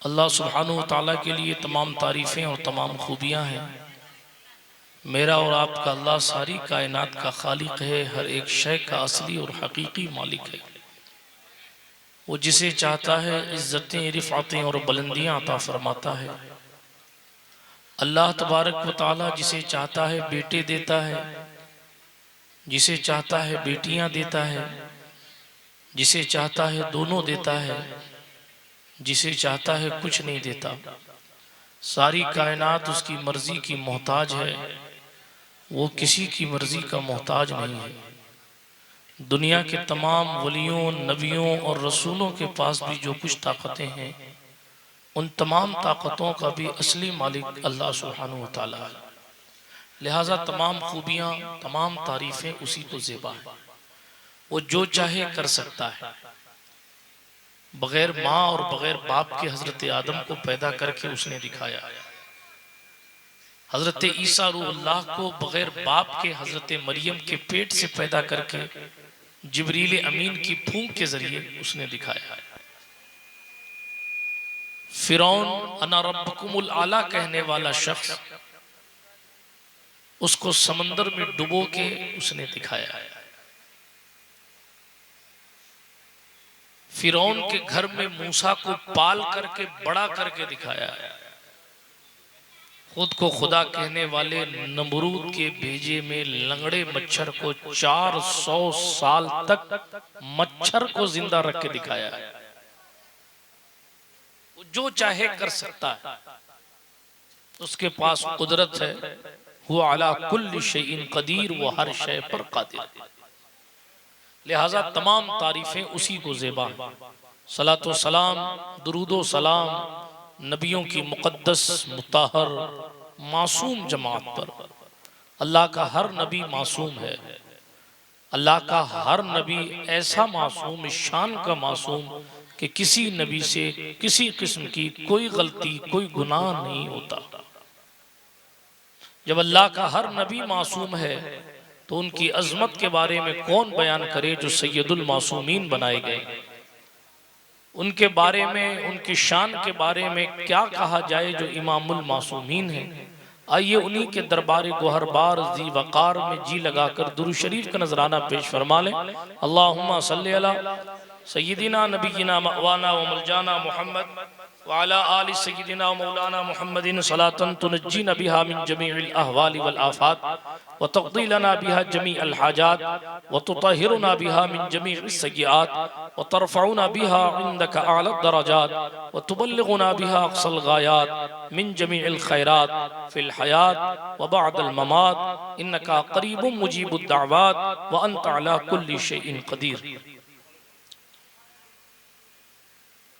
अल्लाह सुब्हानहु व तआला के लिए तमाम तारीफ़ें और तमाम खूबियाँ हैं। मेरा और आपका अल्लाह सारी कायनात का खालिक है, हर एक शय का असली और हकीकी मालिक है। वो जिसे चाहता है इज़्ज़तें, रिफ़ातें और बुलंदियाँ अता फरमाता है। अल्लाह तबारक व तआला जिसे चाहता है बेटे देता है, जिसे चाहता है बेटियाँ देता है, जिसे चाहता है दोनों देता है, जिसे चाहता है कुछ नहीं देता। सारी कायनात उसकी मर्जी की मोहताज है, वो किसी की मर्जी का मोहताज नहीं है। दुनिया के तमाम वलियों, नबियों और रसूलों के पास भी जो कुछ ताकतें हैं, उन तमाम ताकतों का भी असली मालिक अल्लाह सुब्हानहु व तआला है। लिहाजा तमाम खूबियाँ, तमाम तारीफ़ें उसी को ज़ेबा है। वो जो चाहे कर सकता है। बगैर माँ और बगैर बाप के हजरत आदम को पैदा करके उसने दिखाया। हजरत ईसा रूहुल्लाह को बगैर बाप के हजरत मरियम के पेट से पैदा करके जिब्रील अमीन की फूंक के जरिए उसने दिखाया। फिरौन अना रब्बुकुमुल आला कहने वाला शख्स, उसको समंदर में डुबो के उसने दिखाया। फिरौन के घर में मूसा को पाल करके बड़ा करके दिखाया। खुद को खुदा कहने वाले नमरूद के भेजे में लंगड़े मच्छर को 400 साल तक मच्छर को जिंदा रख के दिखाया। वो जो चाहे कर सकता है, उसके पास कुदरत है। हुआ अला कुल्ली शैइन कदीर, वो हर शय पर कादिर। लिहाजा तमाम तारीफें उसी को ज़ेबा है। सलातो सलाम, दुरूदो सलाम नबियों की मुक़द्दस मुताहर मासूम जमात पर। अल्लाह का हर नबी मासूम है। अल्लाह का हर नबी ऐसा मासूम, शान का मासूम कि किसी नबी से किसी किस्म की कोई गलती, कोई गुनाह नहीं होता। जब अल्लाह का हर नबी मासूम है तो उनकी अजमत के बारे में कौन बयान करे जो सैयदुल मासूमीन बनाए गए। उनके बारे में, उनकी शान के बारे में क्या कहा जाए जो इमामुल मासूमीन है। आइए उन्हीं के दरबार गोहरबार जी वकार में जी लगाकर दुरूद शरीफ का नजराना पेश फरमा लें। अल्लाहुम्मा सल्ली अला सय्यिदिना नबीना मवाना व मलजाना मुहम्मद वाला आलि सय्यिदिना मौलाना मुहम्मदिन सलातन तुनज्जीना बिहा मिन जमीइल अहवालि वल आफात व तक़दी लना बिहा जमीअल हाजात व तुतहिरुना बिहा मिन जमीइस सय्यिआत व तरफ़उना बिहा इंदका आला दरजात व तुबल्लिगुना बिहा अक़सल गायात मिन जमीइल खैरात फिल हयात व बअदल ममात इन्नका क़रीबुम मुजीबुद दाअवात व अंत अला कुल्ली शैइन क़दीर।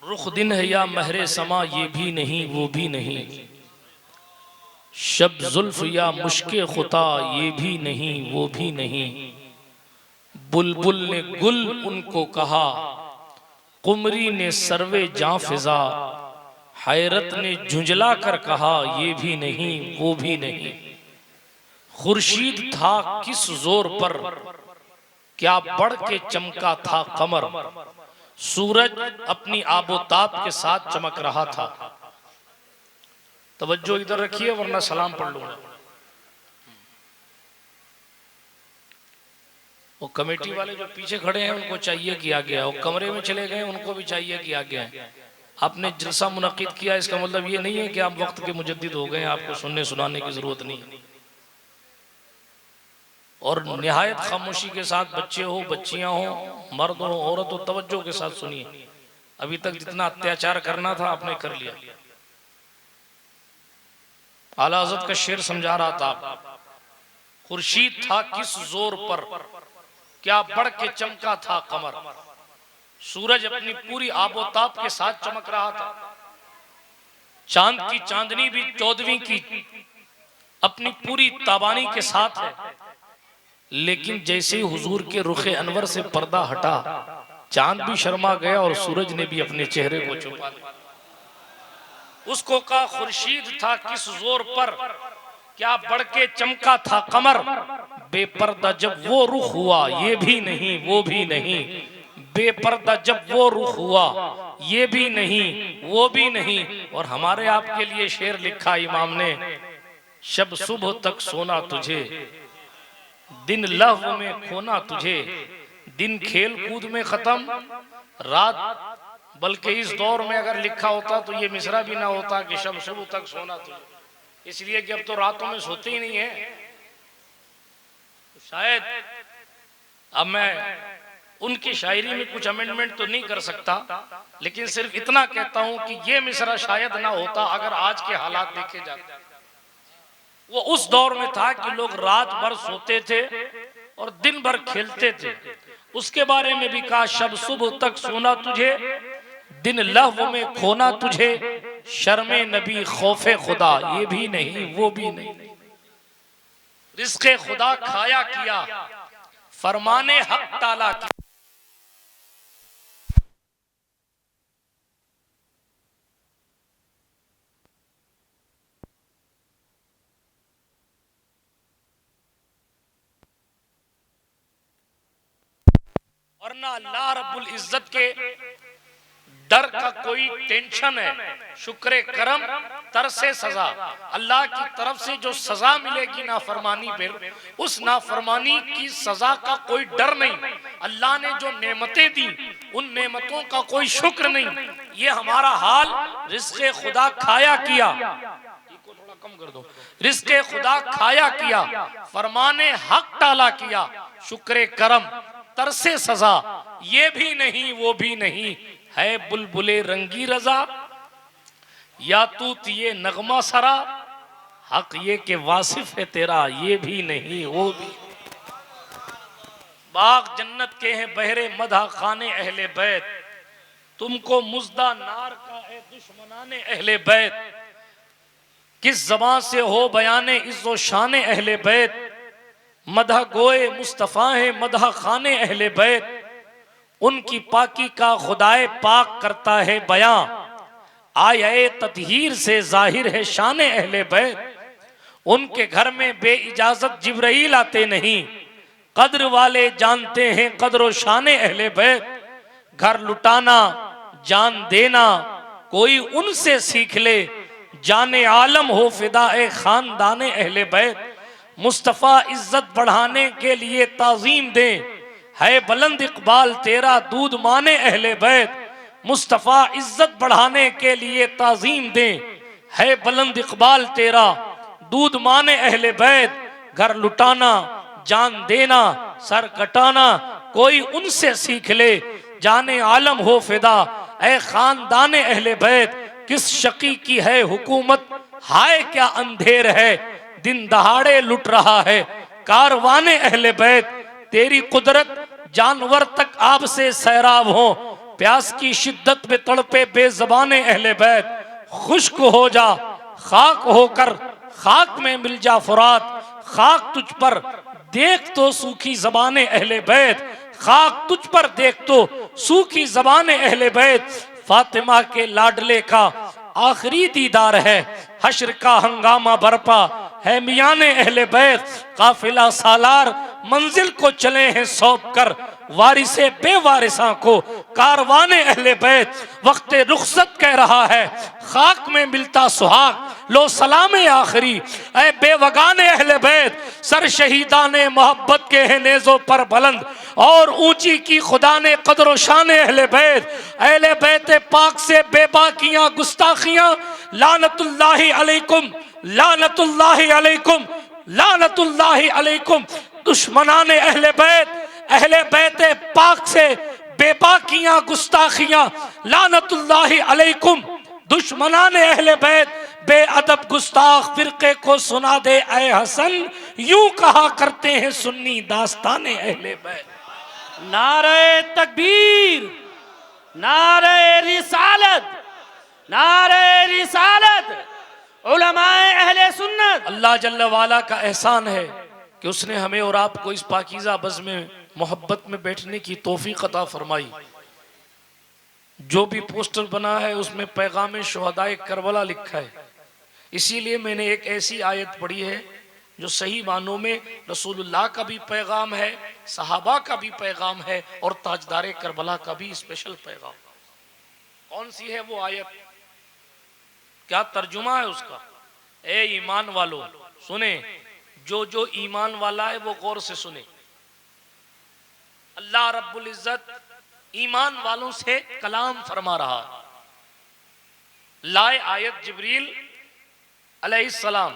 रुख दिन है या महरे समा, ये भी नहीं वो भी नहीं। शब जुल्फ या मुश्के खुता, ये भी नहीं वो भी नहीं। बुलबुल ने गुल उनको कहा, कुमरी ने सर्वे जां फिजा। हैरत ने झुंझला कर कहा, ये भी नहीं वो भी नहीं। खुर्शीद था किस जोर पर, क्या बढ़ के चमका था कमर। सूरज अपनी आबोताब के साथ चमक रहा था। तवज्जो इधर रखिए वरना सलाम पढ़ लूंगा। वो कमेटी वाले जो पीछे खड़े हैं उनको चाहिए कि आगे आओ, कमरे में चले गए उनको भी चाहिए कि आगे आए। आपने जलसा मुनक्किद किया, इसका मतलब ये नहीं है कि आप वक्त के मुजद्दिद हो गए, आपको सुनने सुनाने की जरूरत नहीं। और निहायत खामोशी के साथ बच्चे हो, बच्चियां हो, मर्द हो, औरत हो, तवज्जो के साथ सुनिए। अभी तक जितना अत्याचार करना था आपने कर लिया। आला हज़रत का शेर समझा रहा था, खुर्शीद था किस जोर पर, क्या बढ़ के चमका था कमर। सूरज अपनी पूरी आबोताब के साथ चमक रहा था। चांद की चांदनी भी 14वीं की अपनी पूरी ताबानी के साथ है। लेकिन जैसे ही हुजूर के रुखे अनवर से पर्दा हटा, चांद भी शर्मा गया और सूरज ने भी अपने चेहरे को छुपा लिया। उसको कहा खुर्शीद था किस जोर पर, क्या बढ़ के चमका था कमर। बेपर्दा जब वो रुख हुआ, ये भी नहीं वो भी नहीं। बेपर्दा जब वो रुख हुआ, ये भी नहीं वो भी नहीं। और हमारे आपके लिए शेर लिखा इमाम ने, शब सुबह तक सोना तुझे, दिन लहव में खोना तुझे, दिन खेल कूद में खत्म, रात। बल्कि इस दौर में अगर लिखा होता तो ये मिसरा भी ना होता कि शब सुबह तक सोना तुझे, इसलिए कि अब तो रातों में सोते ही नहीं है। शायद अब मैं उनकी शायरी में कुछ अमेंडमेंट तो नहीं कर सकता, लेकिन सिर्फ इतना कहता हूं कि ये मिसरा शायद ना होता अगर आज के हालात देखे जाते। वो उस दौर में था कि लोग रात भर सोते थे और दिन भर खेलते थे। उसके बारे में भी कहा, शब सुबह तक सोना तुझे, दिन लहव में खोना तुझे, शर्मे नबी खौफे खुदा, ये भी नहीं वो भी नहीं। रिज़्क़े खुदा खाया किया, फरमाने हक ताला किया। वरना अल्लाह रब्बुल इज्जत के डर का कोई टेंशन है, शुक्र करम तरसे सजा। अल्लाह की तरफ से जो सजा मिलेगी नाफरमानी पर, उस नाफरमानी की सजा का कोई डर नहीं। अल्लाह ने जो नेमतें दी उन नेमतों का कोई शुक्र नहीं। ये हमारा हाल रिज़्क़े खुदा खाया किया, थोड़ा कम कर दो, रिज़्क़े खुदा खाया किया, फरमाने हक टाला किया, शुक्र करम तरसे सजा, ये भी नहीं वो भी नहीं। है बुलबुले रंगी रजा, या तूत ये नगमा सरा, हक ये के वासिफ है तेरा, ये भी नहीं वो भी। बाग जन्नत के हैं बहरे मधा खाने अहले बैत, तुमको मुज्दा नार का है दुश्मनाने अहले बैत। किस ज़बान से हो बयाने इज़्ज़ो शाने अहले बैत, मधा गोए मुस्तफ़ा है मधा खाने अहले बैत। उनकी पाकी का खुदाए पाक करता है बयां, आये ततहीर से जाहिर है शान अहले बैत। उनके घर में बे इजाजत जिब्राइल आते नहीं, कद्र वाले जानते हैं कद्र शान अहले बैत। घर लुटाना जान देना कोई उनसे सीख ले, जाने आलम हो फिदाए खानदान अहले बैत। मुस्तफ़ा इज्जत बढ़ाने के लिए ताज़ीम दे, है बुलंद इकबाल तेरा दूध माने अहले बैत। मुस्तफ़ा इज्जत बढ़ाने के लिए ताज़ीम दे, है बुलंद इकबाल तेरा दूध माने अहले बैत। घर लुटाना जान देना सर कटाना कोई उनसे सीख ले, जाने आलम हो फिदा ए खानदान अहले बैत। किस शकी की है हुकूमत हाय क्या अंधेर है, दिन दहाड़े लुट रहा है कारवाने अहले बैत। तेरी कुदरत जानवर तक आपसे सैराब हो, प्यास की शिद्दत में तड़पे बेज़बाने अहले बैत। खुश्क हो जा खाक होकर खाक में मिल जा फुरात, खाक तुझ पर देख तो सूखी ज़बाने अहले बैत। खाक तुझ पर देख तो सूखी ज़बाने अहले बैत। फातिमा के लाडले का आखिरी दीदार है, हश्र का हंगामा बरपा है मियाने अहले बैत। काफिला सालार मंजिल को चले हैं सौंप कर, वारिसे बेवारिसा को कारवाने अहले बैत। वक्त रुखसत कह रहा है खाक में मिलता सुहाग, लो सलाम आखिरी ऐ बेवगाने अहले बैत। सर शहीदाने मोहब्बत के हैं नेज़ों पर बुलंद, और ऊंची की खुदा ने कदर शान अहले बैत। अहले बैत पाक से बेबाकियां गुस्ताखियां, लानतुल्लाहि अलैकुम लानतुल्लाहि अलैकुम लानतुल्लाहि अलैकुम। दुश्मनाने अहले बैत पाक से बेबाकियां गुस्ताखियां, लानतुल्लाहि अलैकुम। दुश्मनाने अहले बैत बेअदब गुस्ताख फिरके को सुना दे ऐ हसन, यूं कहा करते हैं सुन्नी दास्ताने अहले बैत। नारे तकबीर, नारे रिसालत, नारे रिसालत, उलमाए अहले सुन्नत। अल्लाह जल्ल वाला का एहसान है कि उसने हमें और आपको इस पाकीज़ा बज़ में मोहब्बत में बैठने की तौफीक अता फरमाई। जो भी पोस्टर बना है उसमें पैगाम शुहदाए करबला लिखा है। इसीलिए मैंने एक ऐसी आयत पढ़ी है जो सही मानों में रसूलुल्लाह का भी पैगाम है, सहाबा का भी पैगाम है और ताजदार करबला का भी स्पेशल पैगाम। कौन सी है वो आयत, क्या तर्जुमा है उसका? ए ईमान वालों सुने, जो जो ईमान वाला है वो गौर से सुने। अल्लाह रब्बुल इज्जत ईमान वालों से कलाम फरमा रहा है। लाए आयत जिब्रील अलैहिस्सलाम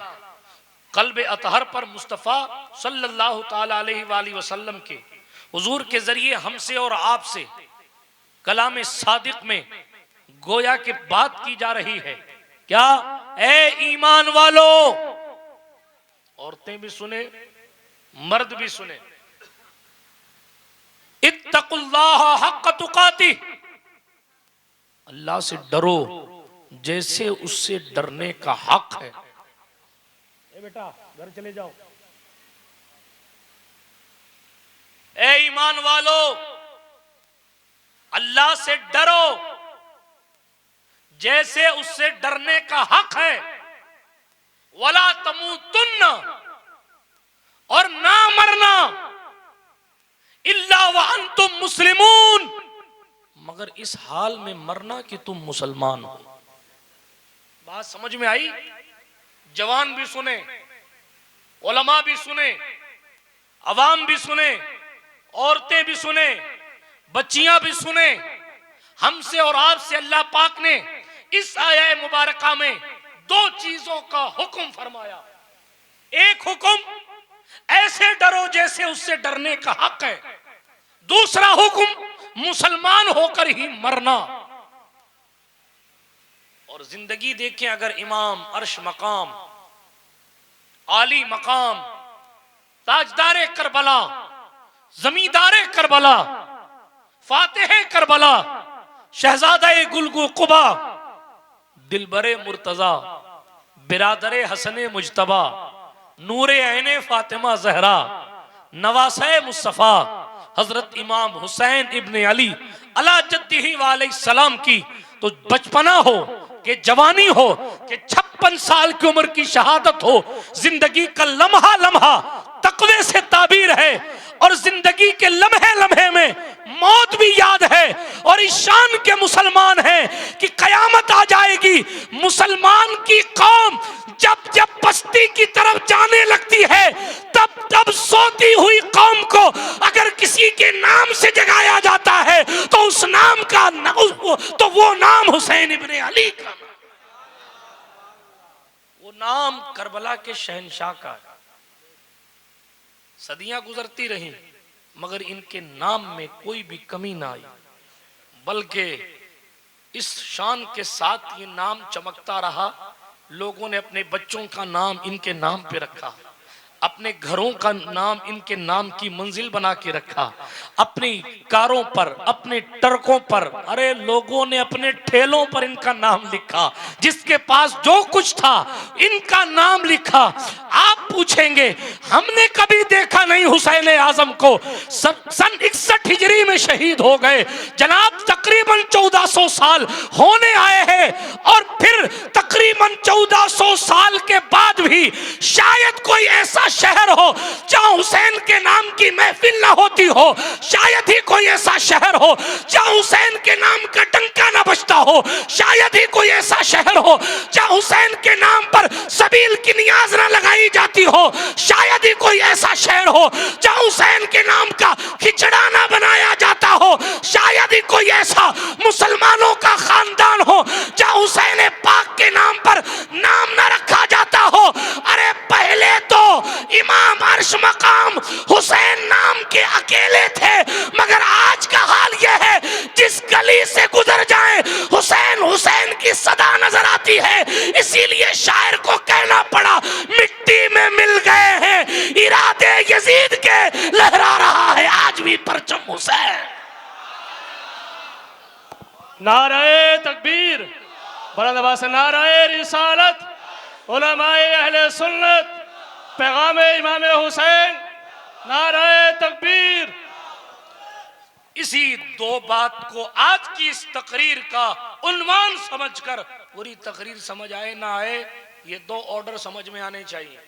कल्ब अतहर पर मुस्तफ़ा सल्लल्लाहु ताला अलैहि वसल्लम के हुजूर के जरिए हमसे और आपसे कलाम सादिक में गोया की बात की जा रही है। क्या? ए ईमान वालों, औरतें भी सुने, मर्द भी सुने, इत्तकुल्लाह हक़्क़ तुक़ातिह, अल्लाह से डरो जैसे उससे डरने का हक है। ए बेटा घर चले जाओ। ए ईमान वालों, अल्लाह से डरो जैसे उससे डरने का हक है। वला तमूतुन्ना, और ना मरना, इल्ला व अंतुम मुस्लिमून, मगर इस हाल में मरना कि तुम मुसलमान हो। बात समझ में आई? जवान भी सुने, उलमा भी सुने, अवाम भी सुने, औरतें भी सुने, बच्चियां भी सुने। हमसे और आपसे अल्लाह पाक ने इस आया मुबारका में दो चीजों का हुक्म फरमाया। एक हुक्म, ऐसे डरो जैसे उससे डरने का हक है। दूसरा हुक्म, मुसलमान होकर ही मरना। और जिंदगी देखें, अगर इमाम अर्श मकाम, आली मकाम, ताजदार करबला, जमींदार करबला, फातिह करबला, शहजादा गुलगु कुबा, दिलबरे मुर्तजा, बिरादरे हसने मुजतबा, नूरे ऐने फातिमा जहरा, नवासे मुस्तफा हजरत इमाम हुसैन इब्ने अली अला जद्दिही व अलैहिस्सलाम की तो बचपना हो कि जवानी हो कि 56 साल की उम्र की शहादत हो, जिंदगी का लम्हा लम्हा तकवे से ताबीर है और जिंदगी के लम्हे लम्हे में मौत भी याद है। और इस शान के मुसलमान हैं कि कयामत आ जाएगी, मुसलमान की कौम जब जब बस्ती की तरफ जाने लगती है तब तब सोती हुई कौम को अगर किसी के नाम से जगाया जाता है तो उस नाम का तो वो नाम हुसैन इब्ने अली का, वो नाम करबला के शहंशाह का है। सदियां गुजरती रहीं मगर इनके नाम में कोई भी कमी ना आई, बल्कि इस शान के साथ ये नाम चमकता रहा। लोगों ने अपने बच्चों का नाम इनके नाम पे रखा, अपने घरों का नाम इनके नाम की मंजिल बना के रखा, अपनी कारों पर, अपने ट्रकों पर, अरे लोगों ने अपने ठेलों पर इनका नाम लिखा। जिसके पास जो कुछ था इनका नाम लिखा। आप पूछेंगे हमने कभी देखा नहीं हुसैन आजम को, सन 61 हिजरी में शहीद हो गए जनाब, तकरीबन 1400 साल होने आए हैं और फिर तकरीबन 1400 साल के बाद भी शायद कोई ऐसा शहर हो जहां हुसैन के नाम की महफिल ना होती हो, शायद ही कोई ऐसा शहर हो जहां हुसैन के नाम का डंका ना बजता हो, शायद ही कोई ऐसा शहर हो जहां हुसैन के नाम पर सबील की नियाज ना लगाई जाती हो, शायद ही कोई ऐसा शहर हो जहां हुसैन के नाम का खिचड़ा ना बनाया जाता हो, शायद ही कोई ऐसा मुसलमानों का खानदान हो जहां हुसैन पाक के नाम पर नाम ना रखा जाता हो। अरे पहले तो इमाम अर्श मकाम हुसैन नाम के अकेले थे, मगर आज का हाल यह है जिस गली से गुजर जाए हुसैन हुसैन की सदा नजर आती है। इसीलिए शायर को कहना पड़ा मिट्टी में मिल गए हैं इरादे यजीद के, लहरा रहा है आज भी परचम हुसैन। नारे तकबीर, बड़ा दबा से नारे रिसालत, उलमाए अहले सुन्नत, पैगाम इमाम हुसैन, नारे तकबीर। इसी दो बात को आज की इस तकरीर का उन्वान समझकर, पूरी तकरीर समझ आए ना आए, ये दो ऑर्डर समझ में आने चाहिए।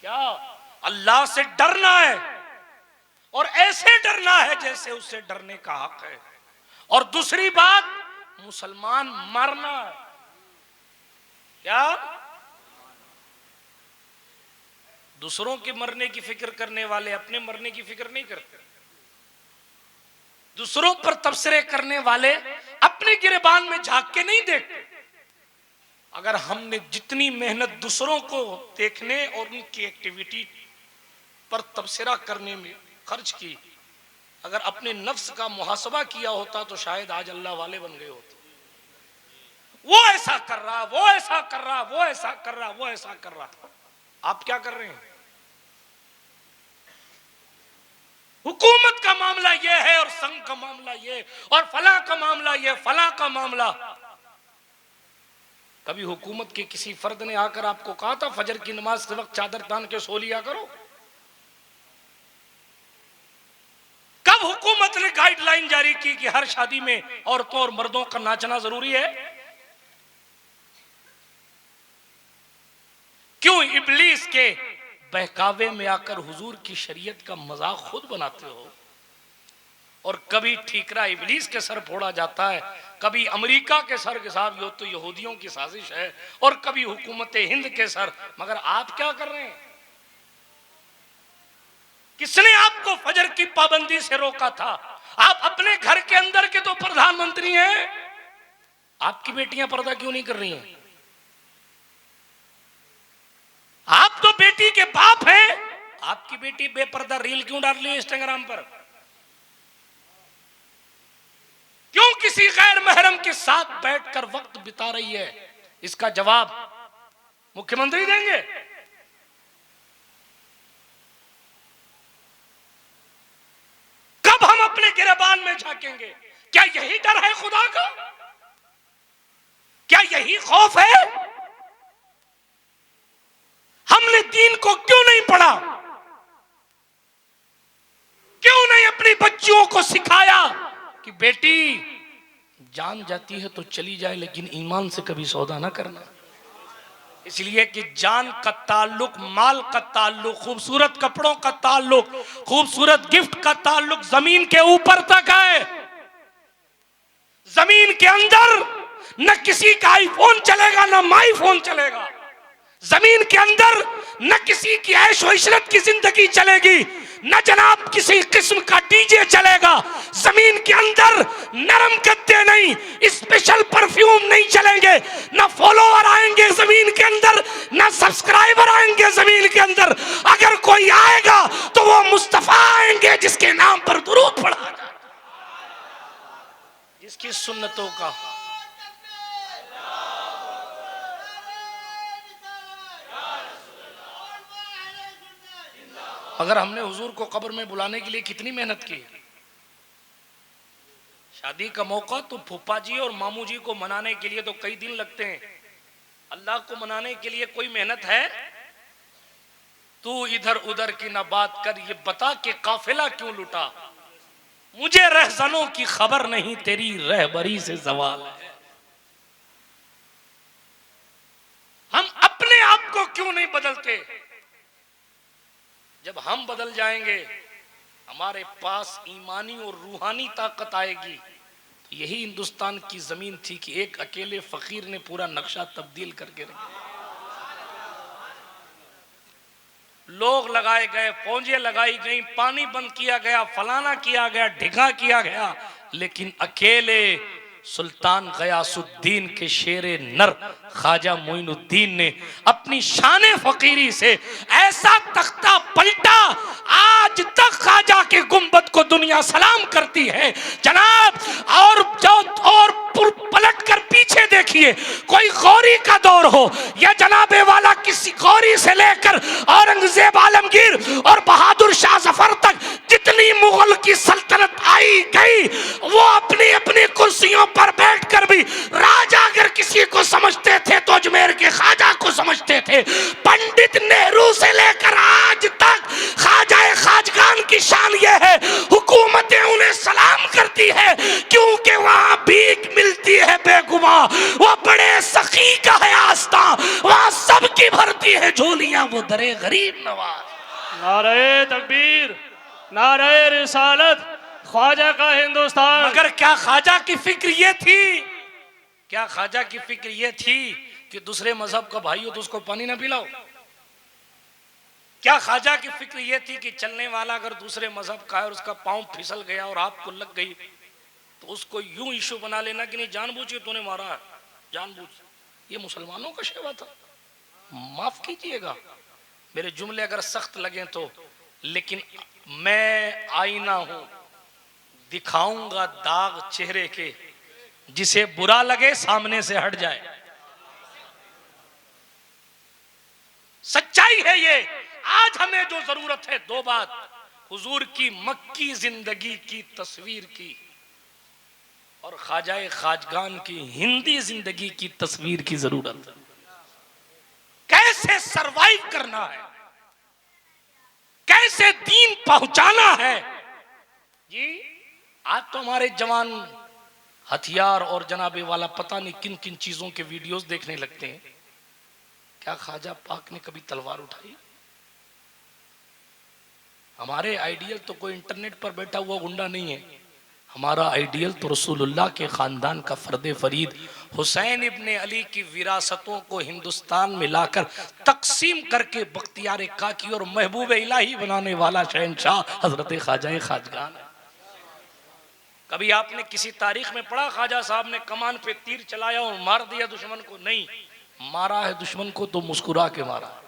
क्या? अल्लाह से डरना है और ऐसे डरना है जैसे उससे डरने का हक है। और दूसरी बात, मुसलमान मरना है। क्या? दूसरों के मरने की फिक्र करने वाले अपने मरने की फिक्र नहीं करते। दूसरों पर तबसरे करने वाले अपने गिरेबान में झांक के नहीं देखते। अगर हमने जितनी मेहनत दूसरों को देखने और उनकी एक्टिविटी पर तबसरा करने में खर्च की, अगर अपने नफ्स का मुहासबा किया होता तो शायद आज अल्लाह वाले बन गए होते। वो ऐसा कर रहा, वो ऐसा कर रहा, वो ऐसा कर रहा, वो ऐसा कर रहा, आप क्या कर रहे हैं? हुकूमत का मामला ये है और संघ का मामला ये और फला का मामला ये, फला का मामला। कभी हुकूमत के किसी फर्द ने आकर आपको कहा था फजर की नमाज के वक्त चादर तान के सो लिया करो? कब हुकूमत ने गाइडलाइन जारी की कि हर शादी में औरतों और मर्दों का नाचना जरूरी है? क्यों इब्लीस के बहकावे में आकर हुजूर की शरीयत का मजाक खुद बनाते हो? और कभी ठीकरा इब्लीस के सर फोड़ा जाता है, कभी अमेरिका के सर के साथ, यो तो यहूदियों की साजिश है, और कभी हुकूमत हिंद के सर। मगर आप क्या कर रहे हैं? किसने आपको फजर की पाबंदी से रोका था? आप अपने घर के अंदर के तो प्रधानमंत्री हैं, आपकी बेटियां पर्दा क्यों नहीं कर रही हैं? आप तो बेटी के बाप हैं, आपकी बेटी बेपर्दा रील क्यों डाल रही है इंस्टाग्राम पर? क्यों किसी गैर महरम के साथ बैठकर वक्त बिता रही है? इसका जवाब मुख्यमंत्री देंगे। कब हम अपने गिरबान में झांकेंगे? क्या यही डर है खुदा का? क्या यही खौफ है? हमने दीन को क्यों नहीं पढ़ा? क्यों नहीं अपनी बच्चियों को सिखाया कि बेटी जान जाती है तो चली जाए, लेकिन ईमान से कभी सौदा ना करना? इसलिए कि जान का ताल्लुक, माल का ताल्लुक, खूबसूरत कपड़ों का ताल्लुक, खूबसूरत गिफ्ट का ताल्लुक जमीन के ऊपर तक है। जमीन के अंदर न किसी का आईफोन चलेगा, न माई फोन चलेगा। जमीन के अंदर न किसी की ऐश व इशरत की जिंदगी चलेगी, न जनाब किसी किस्म का डीजे चलेगा। जमीन के अंदर नरम गद्दे नहीं, स्पेशल परफ्यूम नहीं चलेंगे, न फॉलोअर आएंगे जमीन के अंदर, न सब्सक्राइबर आएंगे जमीन के अंदर। अगर कोई आएगा तो वो मुस्तफा आएंगे जिसके नाम पर दुरूद पढ़ा जाता, जिसकी सुन्नतों का अगर हमने हुजूर को कब्र में बुलाने के लिए कितनी मेहनत की। शादी का मौका तो फूफा जी और मामू जी को मनाने के लिए तो कई दिन लगते हैं, अल्लाह को मनाने के लिए कोई मेहनत है? तू इधर उधर की ना बात कर, ये बता के काफिला क्यों लुटा? मुझे रहजनों की खबर नहीं, तेरी रहबरी से सवाल है। हम अपने आप को क्यों नहीं बदलते? जब हम बदल जाएंगे, हमारे पास ईमानी और रूहानी ताकत आएगी। तो यही हिंदुस्तान की जमीन थी कि एक अकेले फकीर ने पूरा नक्शा तब्दील करके रख दिया। लोग लगाए गए, फौजें लगाई गई, पानी बंद किया गया, फलाना किया गया, ढिगा किया गया, लेकिन अकेले सुल्तान गयासुद्दीन के शेरे नर ख्वाजा मोइनुद्दीन ने अपनी शान फकीरी से ऐसा तख्ता पलटा, आज तक ख्वाजा के गुंबद को दुनिया सलाम करती है जनाब। और पलट कर पीछे देखिए, कोई गौरी का दौर हो या जनाबे वाला किसी गौरी से लेकर औरंगजेब आलमगीर और बहादुर शाह जफर तक जितनी मुगल की सल्तनत आई गई, वो अपनी अपनी कुर्सियों पर बैठकर भी राजा अगर किसी को समझते थे तो अजमेर के ख्वाजा को समझते थे। पंडित नेहरू से लेकर आज तक ख्वाजा खाजगान की शान ये है, हुकूमतें उन्हें सलाम करती है क्योंकि वहां भीख मिलती है बेगुमा। वो बड़े सखी का है आस्था, वहां सबकी भरती है झोलियां वो दरे गरीब नवाज। नारे तकबीर, नारे रिसालत, ख्वाजा का हिंदुस्तान। मगर क्या ख्वाजा की फिक्र ये थी, क्या ख्वाजा की फिक्र ये थी कि दूसरे मजहब का भाई हो तो उसको पानी ना पिलाओ? क्या ख्वाजा की फिक्र ये थी कि चलने वाला अगर दूसरे मजहब का है और उसका पांव फिसल गया और आपको लग गई तो उसको यूं इशू बना लेना कि नहीं जानबूझ के तूने मारा है, जानबूझ? ये मुसलमानों का शेवा था। माफ कीजिएगा मेरे जुमले अगर सख्त लगे तो, लेकिन मैं आईना हूं, दिखाऊंगा दाग चेहरे के, जिसे बुरा लगे सामने से हट जाए। सच्चाई है ये। आज हमें जो जरूरत है दो बात, हुजूर की मक्की जिंदगी की तस्वीर की और ख्वाजाए खाजगान की हिंदी जिंदगी की तस्वीर की जरूरत है। कैसे सरवाइव करना है, कैसे दीन पहुंचाना है जी। आज तो हमारे जवान हथियार और जनाबे वाला पता नहीं किन किन चीजों के वीडियोस देखने लगते हैं। क्या ख्वाजा पाक ने कभी तलवार उठाई? हमारे आइडियल तो कोई इंटरनेट पर बैठा हुआ गुंडा नहीं है, हमारा आइडियल तो रसूलुल्लाह के खानदान का फर्दे फरीद हुसैन इब्ने अली की विरासतों को हिंदुस्तान में लाकर तकसीम करके बख्तियार काकी और महबूब इलाही बनाने वाला शहंशाह हजरत ख्वाजा खाजगान है। कभी आपने किसी तारीख में पढ़ा ख्वाजा साहब ने कमान पे तीर चलाया और मार दिया दुश्मन को? नहीं, मारा है दुश्मन को तो मुस्कुरा के मारा,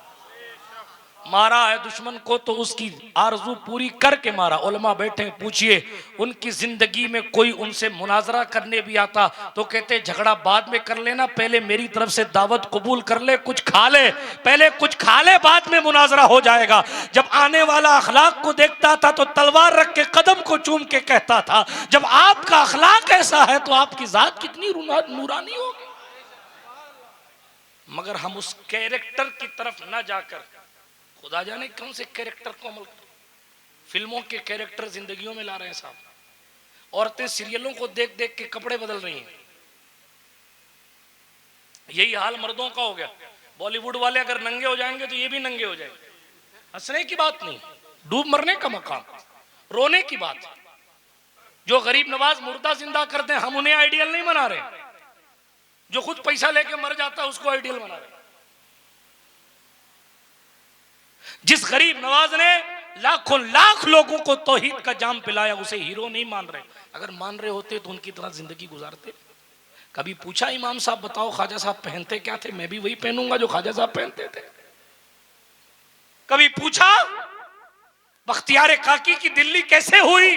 मारा है दुश्मन को तो उसकी आरजू पूरी करके मारा। उलमा बैठे पूछिए उनकी जिंदगी में कोई उनसे मुनाजरा करने भी आता तो कहते झगड़ा बाद में कर लेना, पहले मेरी तरफ से दावत कबूल कर ले, कुछ खा ले, पहले कुछ खा ले, बाद में मुनाजरा हो जाएगा। जब आने वाला अखलाक को देखता था तो तलवार रख के कदम को चूम के कहता था जब आपका अखलाक ऐसा है तो आपकी जात कितनी नूरानी होगी। मगर हम उस कैरेक्टर की तरफ ना जाकर खुदा जाने कौन से कैरेक्टर को अमल कर, फिल्मों के कैरेक्टर जिंदगियों में ला रहे हैं साहब। औरतें सीरियलों को देख देख के कपड़े बदल रही हैं। यही हाल मर्दों का हो गया। बॉलीवुड वाले अगर नंगे हो जाएंगे तो ये भी नंगे हो जाएंगे। हंसने की बात नहीं, डूब मरने का मकाम, रोने की बात। जो गरीब नवाज मुर्दा जिंदा करते हैं हम उन्हें आइडियल नहीं बना रहे, जो खुद पैसा लेके मर जाता है उसको आइडियल बना रहे। जिस गरीब नवाज ने लाखों लाख लोगों को तौहीद का जाम पिलाया उसे हीरो नहीं मान रहे। अगर मान रहे होते तो उनकी तरह जिंदगी गुजारते। कभी पूछा इमाम साहब बताओ ख्वाजा साहब पहनते क्या थे? मैं भी वही पहनूंगा जो ख्वाजा साहब पहनते थे। कभी पूछा बख्तियार काकी की दिल्ली कैसे हुई?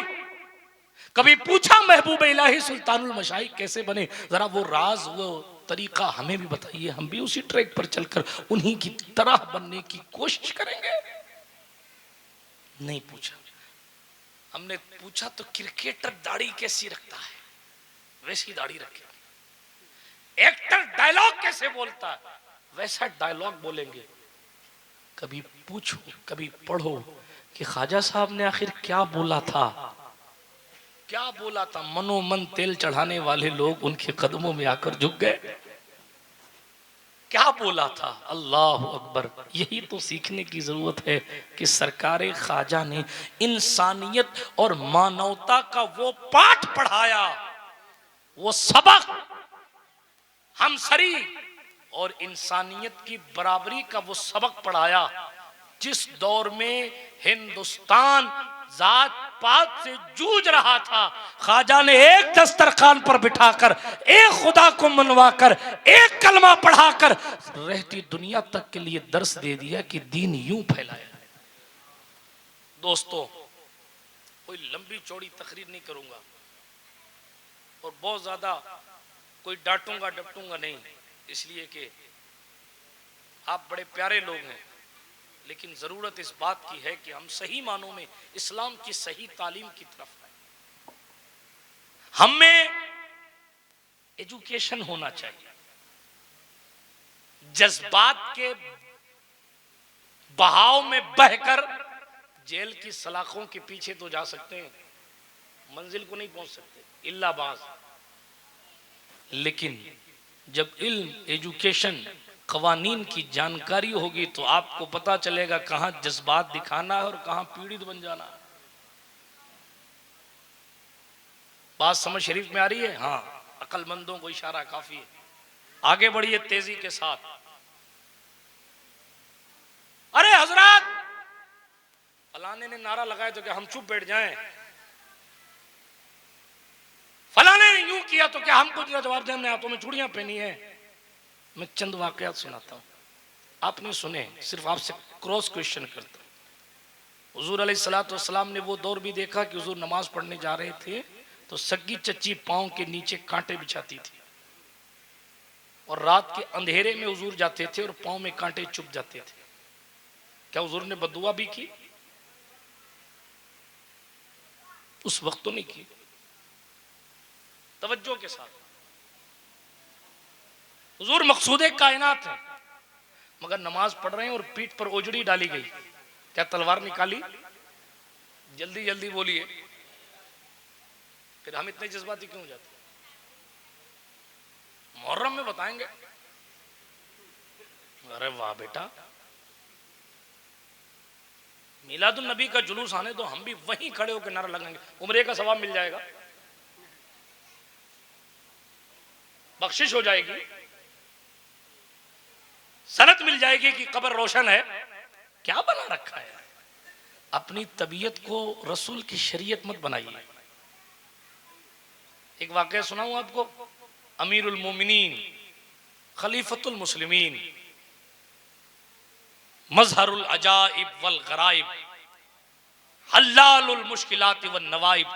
कभी पूछा महबूब इलाही सुल्तानुल मशाइख कैसे बने? जरा वो राज वो तरीका हमें भी बताइए, हम भी उसी ट्रैक पर चलकर उन्हीं की तरह बनने की कोशिश करेंगे। नहीं पूछा। हमने पूछा तो क्रिकेटर दाढ़ी कैसी रखता है वैसी दाढ़ी रखे, एक्टर डायलॉग कैसे बोलता है वैसा डायलॉग बोलेंगे। कभी पूछो कभी पढ़ो कि ख्वाजा साहब ने आखिर क्या बोला था, क्या बोला था। मनोमन तेल चढ़ाने वाले लोग उनके कदमों में आकर झुक गए। क्या बोला था? अल्लाह अकबर। यही तो सीखने की जरूरत है कि सरकारे ख्वाजा ने इंसानियत और मानवता का वो पाठ पढ़ाया, वो सबक हमसरी और इंसानियत की बराबरी का वो सबक पढ़ाया जिस दौर में हिंदुस्तान जात पात से जूझ रहा था। ख्वाजा ने एक दस्तरखान पर बिठाकर एक खुदा को मनवाकर एक कलमा पढ़ाकर रहती दुनिया तक के लिए दर्स दे दिया कि दीन यूं फैलाया। दोस्तों कोई लंबी चौड़ी तकरीर नहीं करूंगा और बहुत ज्यादा कोई डांटूंगा डपटूंगा नहीं, इसलिए कि आप बड़े प्यारे लोग हैं। लेकिन जरूरत इस बात की है कि हम सही मानों में इस्लाम की सही तालीम की तरफ आए। हमें एजुकेशन होना चाहिए। जज्बात के बहाव में बहकर जेल की सलाखों के पीछे तो जा सकते हैं, मंजिल को नहीं पहुंच सकते इल्ला बाज। लेकिन जब इल्म एजुकेशन कवानीन की जानकारी होगी तो आपको पता चलेगा कहां जज्बात दिखाना है और कहां पीड़ित बन जाना है। बात समझ शरीफ में आ रही है? हाँ, अक्लमंदों को इशारा काफी है। आगे बढ़िए तेजी के साथ। अरे हजरत, फलाने ने नारा लगाया तो क्या हम चुप बैठ जाएं? फलाने ने यूं किया तो क्या हमको जवाब दें? हमने हाथों में चूड़ियां पहनी है। मैं चंद वाकयात सुनाता हूं, आपने सुने, सिर्फ आपसे क्रॉस क्वेश्चन करता हूं। हुजूर अलैहिस्सलातु वस्सलाम ने वो दौर भी देखा कि हुजूर नमाज पढ़ने जा रहे थे तो सग्गी चच्ची पांव के नीचे कांटे बिछाती थी और रात के अंधेरे में हुजूर जाते थे और पांव में कांटे चुभ जाते थे। क्या हुजूर ने बद्दुआ भी की? उस वक्त तो नहीं की। तवज्जो के साथ, हुजूर मकसूदे कायनात है, मगर नमाज पढ़ रहे हैं और पीठ पर ओजड़ी डाली गई। क्या तलवार निकाली? जल्दी जल्दी बोलिए, फिर हम इतने जज्बाती क्यों हो जाते? मुहर्रम में बताएंगे। अरे वाह बेटा, मिलादुन नबी का जुलूस आने तो हम भी वहीं खड़े होकर नारा लगाएंगे, उम्रे का सवाब मिल जाएगा, बख्शिश हो जाएगी, सनत मिल जाएगी कि कब्र रोशन है। क्या बना रखा है? अपनी तबीयत को रसूल की शरीयत मत बनाइए। एक वाकया सुनाऊं आपको। अमीरुल मोमिनीन, खलीफतुल मुस्लिमीन, मजहरुल अजाइब वल गराइब, हल्लालुल मुश्किलात वन नवाइब,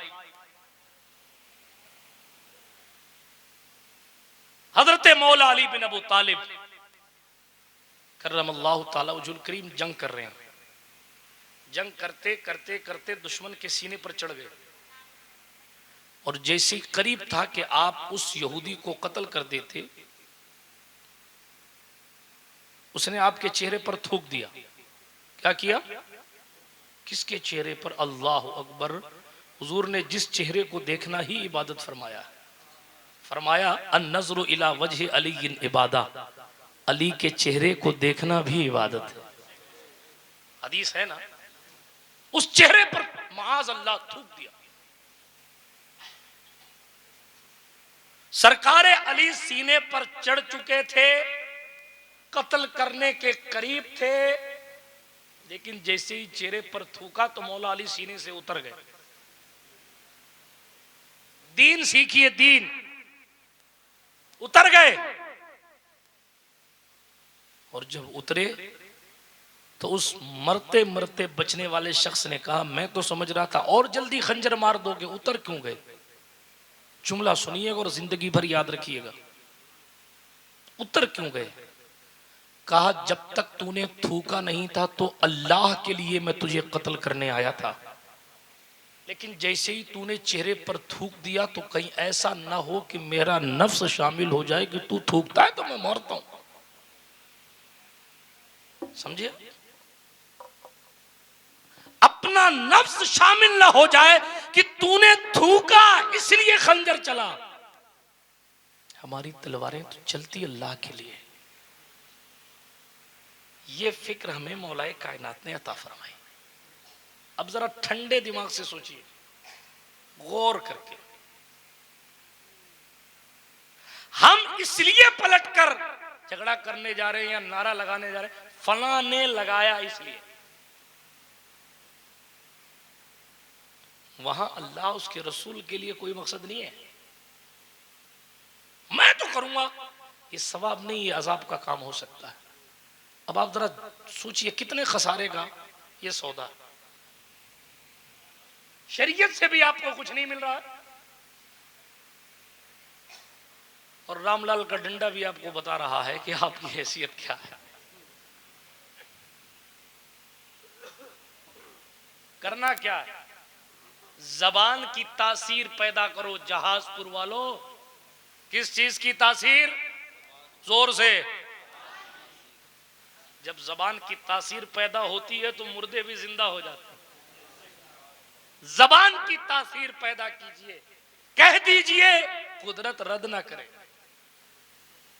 हजरत मौला अली बिन अबू तालिब करमल्लाहु ताला वजहुल करीम जंग कर रहे हैं। जंग करते करते करते दुश्मन के सीने पर चढ़ गए और जैसे करीब था कि आप उस यहूदी को कत्ल कर देते, उसने आपके चेहरे पर थूक दिया। क्या किया? किसके चेहरे पर? अल्लाह अकबर। हुजूर ने जिस चेहरे को देखना ही इबादत फरमाया, फरमाया अन नजरु इला वजह अली इबादा, अली के चेहरे को देखना भी इबादत है। हदीस है ना। उस चेहरे पर माज अल्लाह थूक दिया। सरकारे अली सीने पर चढ़ चुके थे, कत्ल करने के करीब थे, लेकिन जैसे ही चेहरे पर थूका तो मौला अली सीने से उतर गए। दीन सीखिए, दीन। उतर गए और जब उतरे तो उस मरते मरते बचने वाले शख्स ने कहा, मैं तो समझ रहा था और जल्दी खंजर मार दोगे, उतर क्यों गए? जुमला सुनिएगा और जिंदगी भर याद रखिएगा। उतर क्यों गए? कहा, जब तक तूने थूका नहीं था तो अल्लाह के लिए मैं तुझे कत्ल करने आया था, लेकिन जैसे ही तूने चेहरे पर थूक दिया तो कहीं ऐसा ना हो कि मेरा नफ्स शामिल हो जाए कि तू थूकता है तो मैं मरता हूं। समझे? अपना नफ्स शामिल ना हो जाए कि तूने थूका इसलिए खंजर चला। हमारी तलवारें तो चलती अल्लाह के लिए। ये फिक्र हमें मौलाए कायनात ने अता फरमाई। अब जरा ठंडे दिमाग से सोचिए, गौर करके। हम इसलिए पलटकर झगड़ा करने जा रहे हैं या नारा लगाने जा रहे हैं, फला ने लगाया इसलिए। वहां अल्लाह उसके रसूल के लिए कोई मकसद नहीं है। मैं तो करूंगा, ये सवाब नहीं, ये अजाब का काम हो सकता है। अब आप जरा सोचिए कितने खसारे का ये सौदा। शरीयत से भी आपको कुछ नहीं मिल रहा और रामलाल का डंडा भी आपको बता रहा है कि आपकी हैसियत क्या है। करना क्या है? जबान की तासीर पैदा करो जहाजपुर वालों। किस चीज की तासीर? जोर से। जब जबान की तासीर पैदा होती है तो मुर्दे भी जिंदा हो जाते हैं। जबान की तासीर पैदा कीजिए, कह दीजिए, कुदरत रद्द ना करे।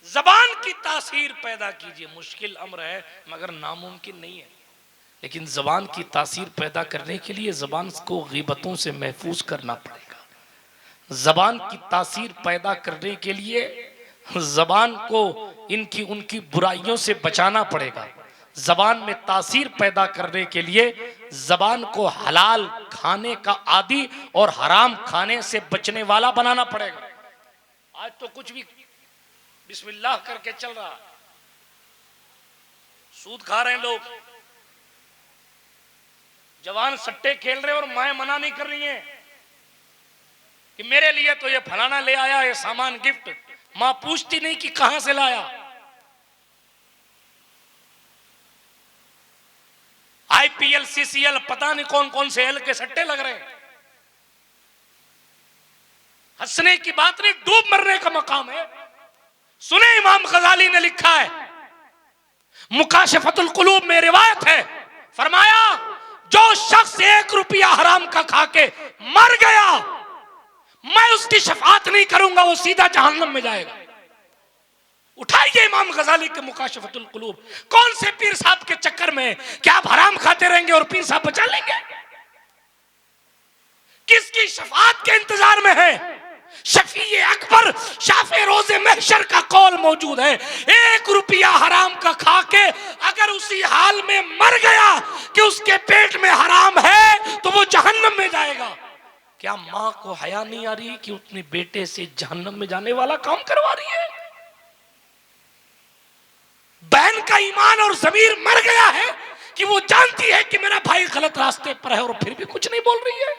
जबान की तासीर पैदा कीजिए। मुश्किल अम्र है मगर नामुमकिन नहीं है। लेकिन जबान की तासीर पैदा करने के लिए जबान को गीबतों से महफूज करना पड़ेगा। जबान की तासीर पैदा करने के लिए जबान को इनकी उनकी बुराइयों से बचाना पड़ेगा। जबान में तासीर पैदा करने के लिए जबान को हलाल खाने का आदी और हराम खाने से बचने वाला बनाना पड़ेगा। आज तो कुछ भी बिस्मिल्लाह करके चल रहा है। सूद खा रहे हैं लोग, जवान सट्टे खेल रहे हैं और माएं मना नहीं कर रही हैं कि मेरे लिए तो ये फलाना ले आया ये सामान गिफ्ट। मां पूछती नहीं कि कहां से लाया। आईपीएल सीसीएल पता नहीं कौन कौन से एल के सट्टे लग रहे हैं। हंसने की बात नहीं, डूब मरने का मकाम है। सुने इमाम गजाली ने लिखा है, मुकाशफतुल कुलूब में रिवायत है, फरमाया जो शख्स 1 रुपया हराम का खा के मर गया मैं उसकी शफाअत नहीं करूंगा, वो सीधा जहन्नम में जाएगा। उठाइए इमाम गजाली के मुकाशफतुल कुलूब। कौन से पीर साहब के चक्कर में क्या आप हराम खाते रहेंगे और पीर साहब बचा लेंगे? किसकी शफाअत के इंतजार में है? शफी अकबर शाफे रोजे महशर का कौल मौजूद है, 1 रुपया हराम का खा के अगर उसी हाल में मर गया कि उसके पेट में हराम है तो वो जहन्नम में जाएगा। क्या मां को हया नहीं आ रही कि अपने बेटे से जहन्नम में जाने वाला काम करवा रही है? बहन का ईमान और ज़मीर मर गया है कि वो जानती है कि मेरा भाई गलत रास्ते पर है और फिर भी कुछ नहीं बोल रही है।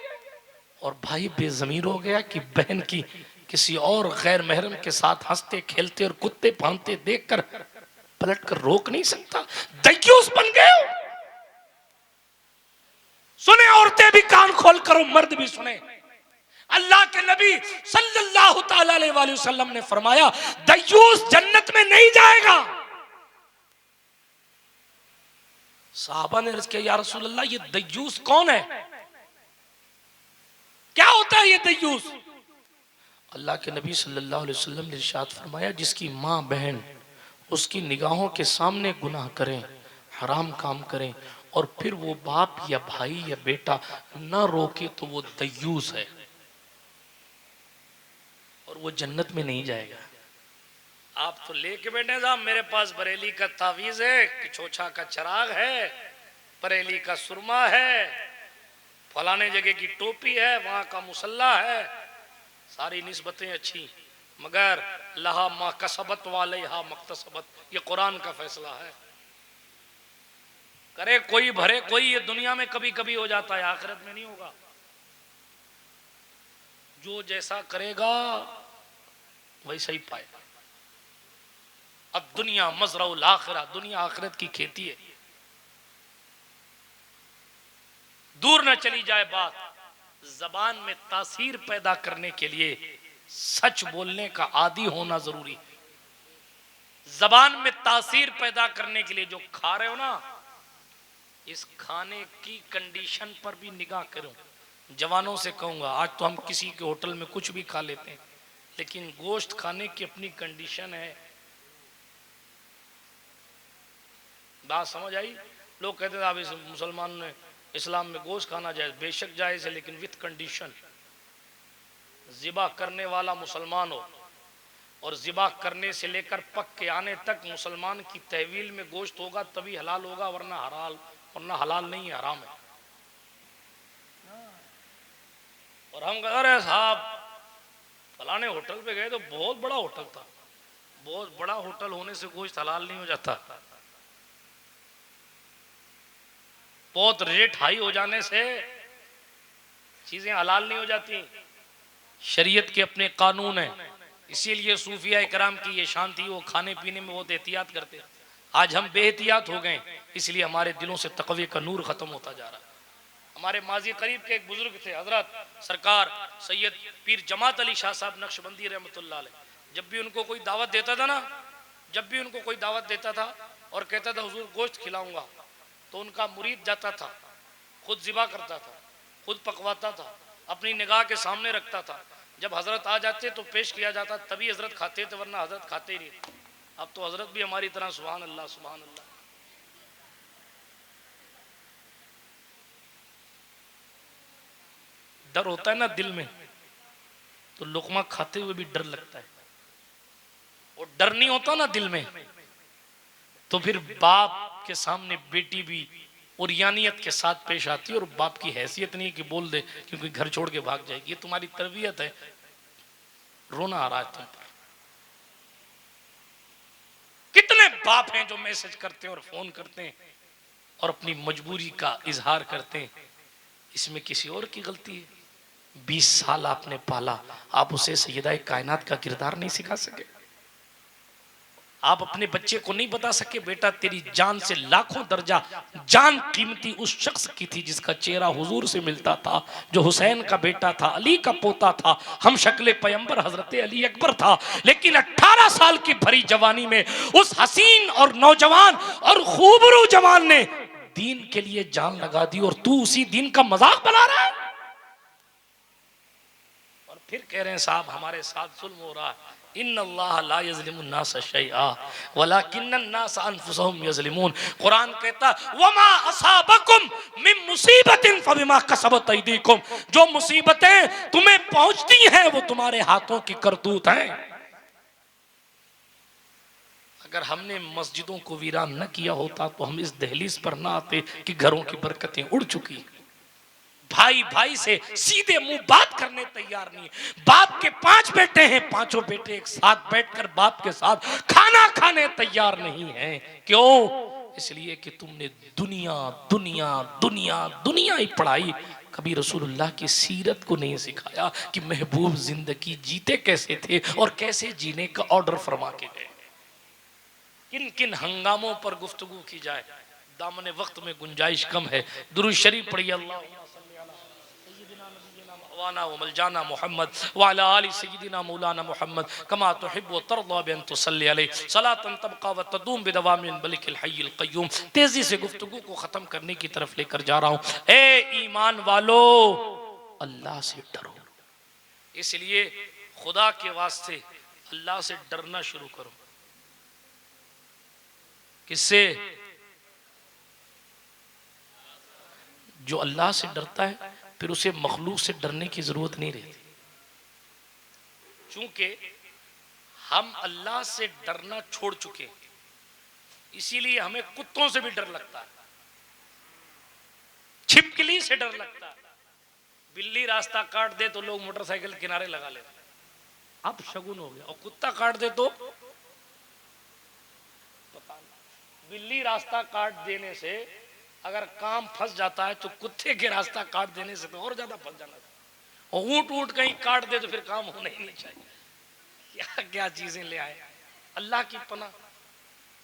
और भाई बेज़मीर हो गया कि बहन की किसी और गैर महरम के साथ हंसते खेलते और कुत्ते फांदते देखकर पलटकर रोक नहीं सकता। दयूस बन गए हो। सुने औरतें भी कान खोल कर, मर्द भी सुने। अल्लाह के नबी सल्लल्लाहु अलैहि वसल्लम ने फरमाया दयूस जन्नत में नहीं जाएगा। साहबा ने अर्ज किया या रसूल अल्लाह ये दयूस कौन है, क्या होता है ये दयूस? अल्लाह के नबी सल्लल्लाहु अलैहि वसल्लम ने इरशाद फरमाया जिसकी माँ बहन उसकी निगाहों के सामने गुनाह करें, हराम काम करें और फिर वो बाप या भाई या बेटा न रोके तो वो दयूस है और वो जन्नत में नहीं जाएगा। आप तो लेके बैठे साहब, मेरे पास बरेली का तावीज है, किछोछा का चराग है, बरेली का सुरमा है, फलाने जगह की टोपी है, वहां का मुसल्ला है, सारी निस्बतें अच्छी, मगर लहा मा कसबत वालेहा मक्तसबत, ये कुरान का फैसला है। करे कोई भरे कोई, ये दुनिया में कभी कभी हो जाता है, आखिरत में नहीं होगा। जो जैसा करेगा वैसा ही पाएगा। अब दुनिया मजराउल आखिरा, दुनिया आखिरत की खेती है। दूर न चली जाए बात, जबान में तासीर पैदा करने के लिए सच बोलने का आदी होना जरूरी। जबान में तासीर पैदा करने के लिए जो खा रहे हो ना, इस खाने की कंडीशन पर भी निगाह करो। जवानों से कहूंगा, आज तो हम किसी के होटल में कुछ भी खा लेते हैं, लेकिन गोश्त खाने की अपनी कंडीशन है। बात समझ आई? लोग कहते थे अब इस मुसलमान ने इस्लाम में गोश्त खाना जायज, बेशक जायज है, लेकिन विथ कंडीशन। ज़िबा करने वाला मुसलमान हो और ज़िबा करने से लेकर पक के आने तक मुसलमान की तहवील में गोश्त होगा तभी हलाल होगा, वरना हलाल नहीं है, हराम है। और हम कह रहे साहब फलाने होटल पे गए तो बहुत बड़ा होटल था। बहुत बड़ा होटल होने से गोश्त हलाल नहीं हो जाता। बहुत रेट हाई हो जाने से चीजें हलाल नहीं हो जाती। शरीयत के अपने कानून हैं, इसीलिए सूफिया इकराम की ये शान थी, वो खाने पीने में बहुत एहतियात करते। आज हम बेहतियात हो गए, इसलिए हमारे दिलों से तकवे का नूर खत्म होता जा रहा है। हमारे माजी करीब के एक बुजुर्ग थे, हजरत सरकार सैयद पीर जमात अली शाह साहब नक्शबंदी रहमतुल्लाह अलैह। जब भी उनको कोई दावत देता था ना, जब भी उनको कोई दावत देता था और कहता था हुजूर गोश्त खिलाऊंगा, तो उनका मुरीद जाता था, खुद ज़िबा करता था, खुद पकवाता था, अपनी निगाह के सामने रखता था। जब हजरत आ जाते तो पेश किया जाता, तभी हजरत खाते थे, वरना हजरत खाते ही नहीं। अब तो हजरत भी हमारी तरह सुभान अल्लाह सुभान अल्लाह। डर होता है ना दिल में, तो लुकमा खाते हुए भी डर लगता है। और डर नहीं होता ना दिल में, तो फिर बाप के सामने बेटी भी उरियानियत के साथ पेश आती है। और बाप की हैसियत नहीं है कि बोल दे क्योंकि घर छोड़ के भाग जाएगी। ये तुम्हारी तरबियत है, रोना आ रहा है तुम पर। कितने बाप हैं जो मैसेज करते हैं और फोन करते हैं और अपनी मजबूरी का इजहार करते हैं, इसमें किसी और की गलती है। 20 साल आपने पाला, आप उसे सैयदा कायनात का किरदार नहीं सिखा सके। आप अपने बच्चे को नहीं बता सके बेटा तेरी जान से लाखों दर्जा जान कीमती उस शख्स की थी जिसका चेहरा हुजूर से मिलता था, जो हुसैन का बेटा था, अली का पोता था, हम शक्ले पैगंबर हजरत अली अकबर था। लेकिन 18 साल की भरी जवानी में उस हसीन और नौजवान और खूबरू जवान ने दीन के लिए जान लगा दी, और तू उसी दीन का मजाक बना रहा है। और फिर कह रहे हैं साहब हमारे साथ जुल्म हो रहा है। इन्नल्लाह ला यज़लिमुन नास शैआ वलाकिन्नन नास अनफुसहुम यज़लिमून। कुरान कहता वमा असाबकुम मिन मुसीबतिन फबिमा कसबत अयदीकुम। जो मुसीबतें तुम्हें पहुंचती हैं वो तुम्हारे हाथों की करतूत हैं। अगर हमने मस्जिदों को वीरान न किया होता तो हम इस दहलीज पर ना आते कि घरों की बरकतें उड़ चुकी। भाई भाई से सीधे मुंह बात करने तैयार नहीं। बाप के 5 बेटे हैं, पांचों बेटे एक साथ बैठकर बाप के साथ खाना खाने तैयार नहीं हैं। क्यों? इसलिए कि तुमने दुनिया दुनिया दुनिया दुनिया ही पढ़ाई, कभी रसूलुल्लाह की सीरत को नहीं सिखाया कि महबूब जिंदगी जीते कैसे थे और कैसे जीने का ऑर्डर फरमा के गए। किन किन हंगामों पर गुफ्तगू की जाए, दामने वक्त में गुंजाइश कम है। दुरूद शरीफ पढ़िए अल्लाह मौलाना मोहम्मद वाला आली सय्यिदिना मौलाना मोहम्मद कमा तुहिब्बु व तर्दा बिअन तुसल्ली अलैहि सलातन तबका व तदूम बिदवामिन बलिकिल हय्युल क़य्यूम। तेजी से गुफ्तगू को खत्म करने की तरफ लेकर जा रहा हूं। ए ईमान वालो, अल्लाह से डरो। इसलिए खुदा के वास्ते अल्लाह से डरना शुरू करो। किससे? जो अल्लाह से डरता है फिर उसे मखलूक से डरने की जरूरत नहीं रहती। चूंकि हम अल्लाह से डरना छोड़ चुके, इसीलिए हमें कुत्तों से भी डर लगता है, छिपकली से डर लगता है। बिल्ली रास्ता काट दे तो लोग मोटरसाइकिल किनारे लगा लेते, अब शगुन हो गया। और कुत्ता काट दे तो पता नहीं। बिल्ली रास्ता काट देने से अगर काम फंस जाता है तो कुत्ते के रास्ता काट देने से तो और ज्यादा फंस जाना चाहिए। और ऊंट ऊंट कहीं काट दे तो फिर काम होना ही नहीं चाहिए। क्या क्या चीजें ले आए अल्लाह की पनाह।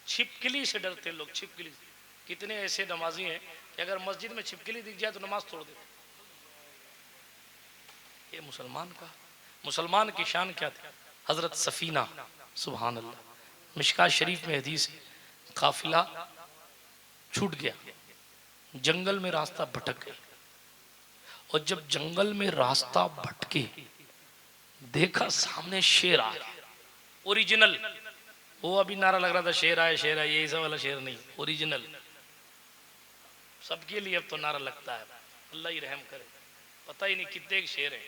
छिपकली से डरते लोग, छिपकली से। कितने ऐसे नमाजी हैं कि अगर मस्जिद में छिपकली दिख जाए तो नमाज तोड़ देते। ये मुसलमान की शान क्या थी? हजरत सफीना, सुभान अल्लाह। मिशकात शरीफ में हदीस है, काफिला छूट गया, जंगल में रास्ता भटक गया। और जब जंगल में रास्ता भटके देखा सामने शेर आ गया, ओरिजिनल। वो अभी नारा लग रहा था शेर आए, ये ऐसा वाला शेर नहीं, ओरिजिनल। सबके लिए अब तो नारा लगता है, अल्लाह ही रहम करे। पता ही नहीं कितने एक शेर है।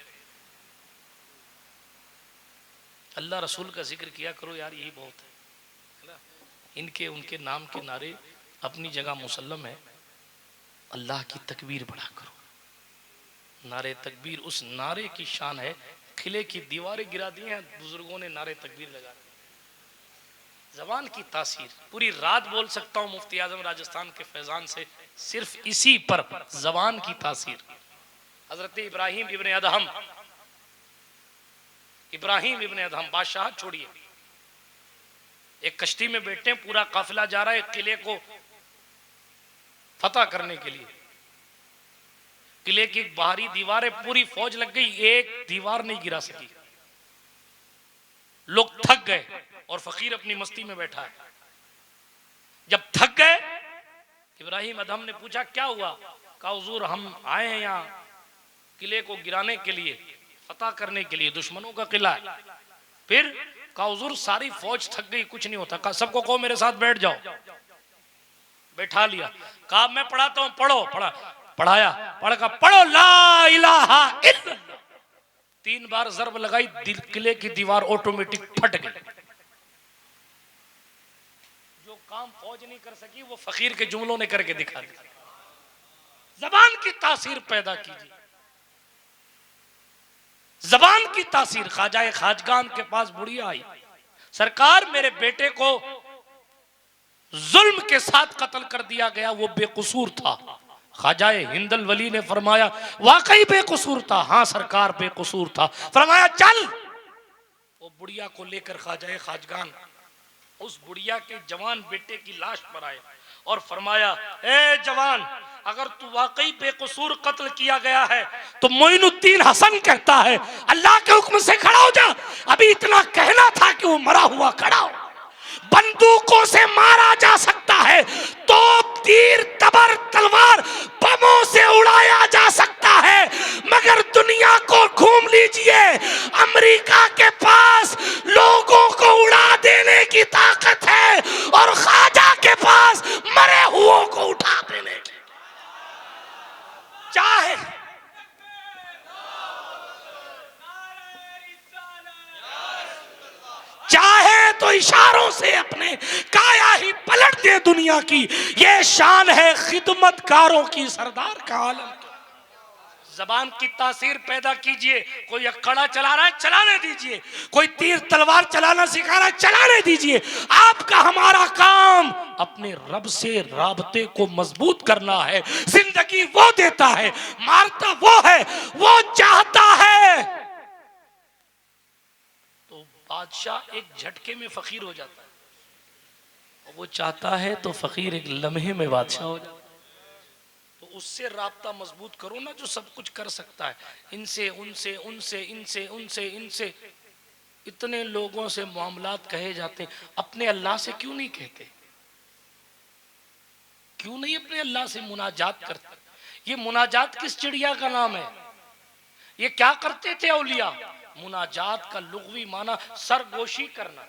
अल्लाह रसूल का जिक्र किया करो यार, यही बहुत है ना। इनके उनके नाम के नारे अपनी जगह मुसल्लम है। अल्लाह की तकबीर बढ़ा करो। नारे तकबीर उस नारे की शान है, किले की दीवारें गिरा दी हैं बुजुर्गों ने नारे तकबीर लगा दी। जबान की तासीर पूरी रात बोल सकता हूँ मुफ्ती आजम राजस्थान के फैजान से, सिर्फ इसी पर जबान की तासीर। हजरत इब्राहिम इब्न अदहम बादशाह छोड़िए, एक कश्ती में बैठे, पूरा काफिला जा रहा है किले को फतह करने के लिए। किले की बाहरी दीवारें पूरी फौज लग गई, एक दीवार नहीं गिरा सकी। लोग थक गए और फकीर अपनी मस्ती में बैठा है। जब थक गए, इब्राहिम अदहम ने पूछा क्या हुआ? कहा हुजूर हम आए हैं यहाँ किले को गिराने के लिए, फतह करने के लिए, दुश्मनों का किला है। फिर कहा हुजूर सारी फौज थक गई, कुछ नहीं होता। कहा सबको कहो मेरे साथ बैठ जाओ। बैठा लिया। कहा मैं पढ़ाता हूं, पढ़ो। पढ़ाया, पढ़ो ला इलाहा इल्लल्लाह। 3 बार ज़र्ब लगाई, किले की दीवार ऑटोमेटिक फट गई। जो काम फौज नहीं कर सकी वो फकीर के जुमलों ने करके दिखा दिया। जबान की तासीर पैदा कीजिए, जबान की तासीर। ख्वाजा खाजगान के पास बुढ़िया आई, सरकार मेरे बेटे को जुल्म के साथ कत्ल कर दिया गया, वो बेकसूर था। ख्वाजा हिंदल वली ने फरमाया वाकई बेकसूर था। हाँ सरकार बेकसूर था। फरमाया चल। वो बुढ़िया को लेकर ख्वाजा खाजगान उस बुढ़िया के जवान बेटे की लाश पर आए और फरमाया ए जवान, अगर तू वाकई बेकसूर कत्ल किया गया है तो मोइनुद्दीन हसन कहता है अल्लाह के हुक्म से खड़ा हो जा। अभी इतना कहना था कि वो मरा हुआ खड़ा हो। बंदूकों से मारा जा सकता है, तोप, तीर, तबर, तलवार, बमों से उड़ाया जा सकता है, मगर दुनिया को घूम लीजिए, अमेरिका के पास लोगों को उड़ा देने की ताकत है और ख्वाजा के पास मरे हुओं को उठा देने की। चाहे तो इशारों से अपने काया ही पलट दे दुनिया की। ये शान है खिदमतकारों की, सरदार का आलम। जबान की तासीर पैदा कीजिए। कोई अखड़ा चला रहा है, चलाने दीजिए। कोई तीर तलवार चलाना सिखा रहा है, चलाने दीजिए। आपका हमारा काम अपने रब से राबते को मजबूत करना है। जिंदगी वो देता है, मारता वो है, वो चाहता है। तो बादशाह एक झटके में फकीर हो जाता है, और वो चाहता है तो फकीर एक लम्हे में बादशाह हो जाता है। उससे राब्ता मजबूत करो ना, जो सब कुछ कर सकता है। इनसे उनसे उनसे इनसे उनसे इनसे इतने लोगों से मामलात कहे जाते हैं, अपने अल्लाह से क्यों नहीं कहते? क्यों नहीं अपने अल्लाह से मुनाजात करते? ये मुनाजात किस चिड़िया का नाम है? ये क्या करते थे औलिया? मुनाजात का लुग़वी माना सरगोशी करना,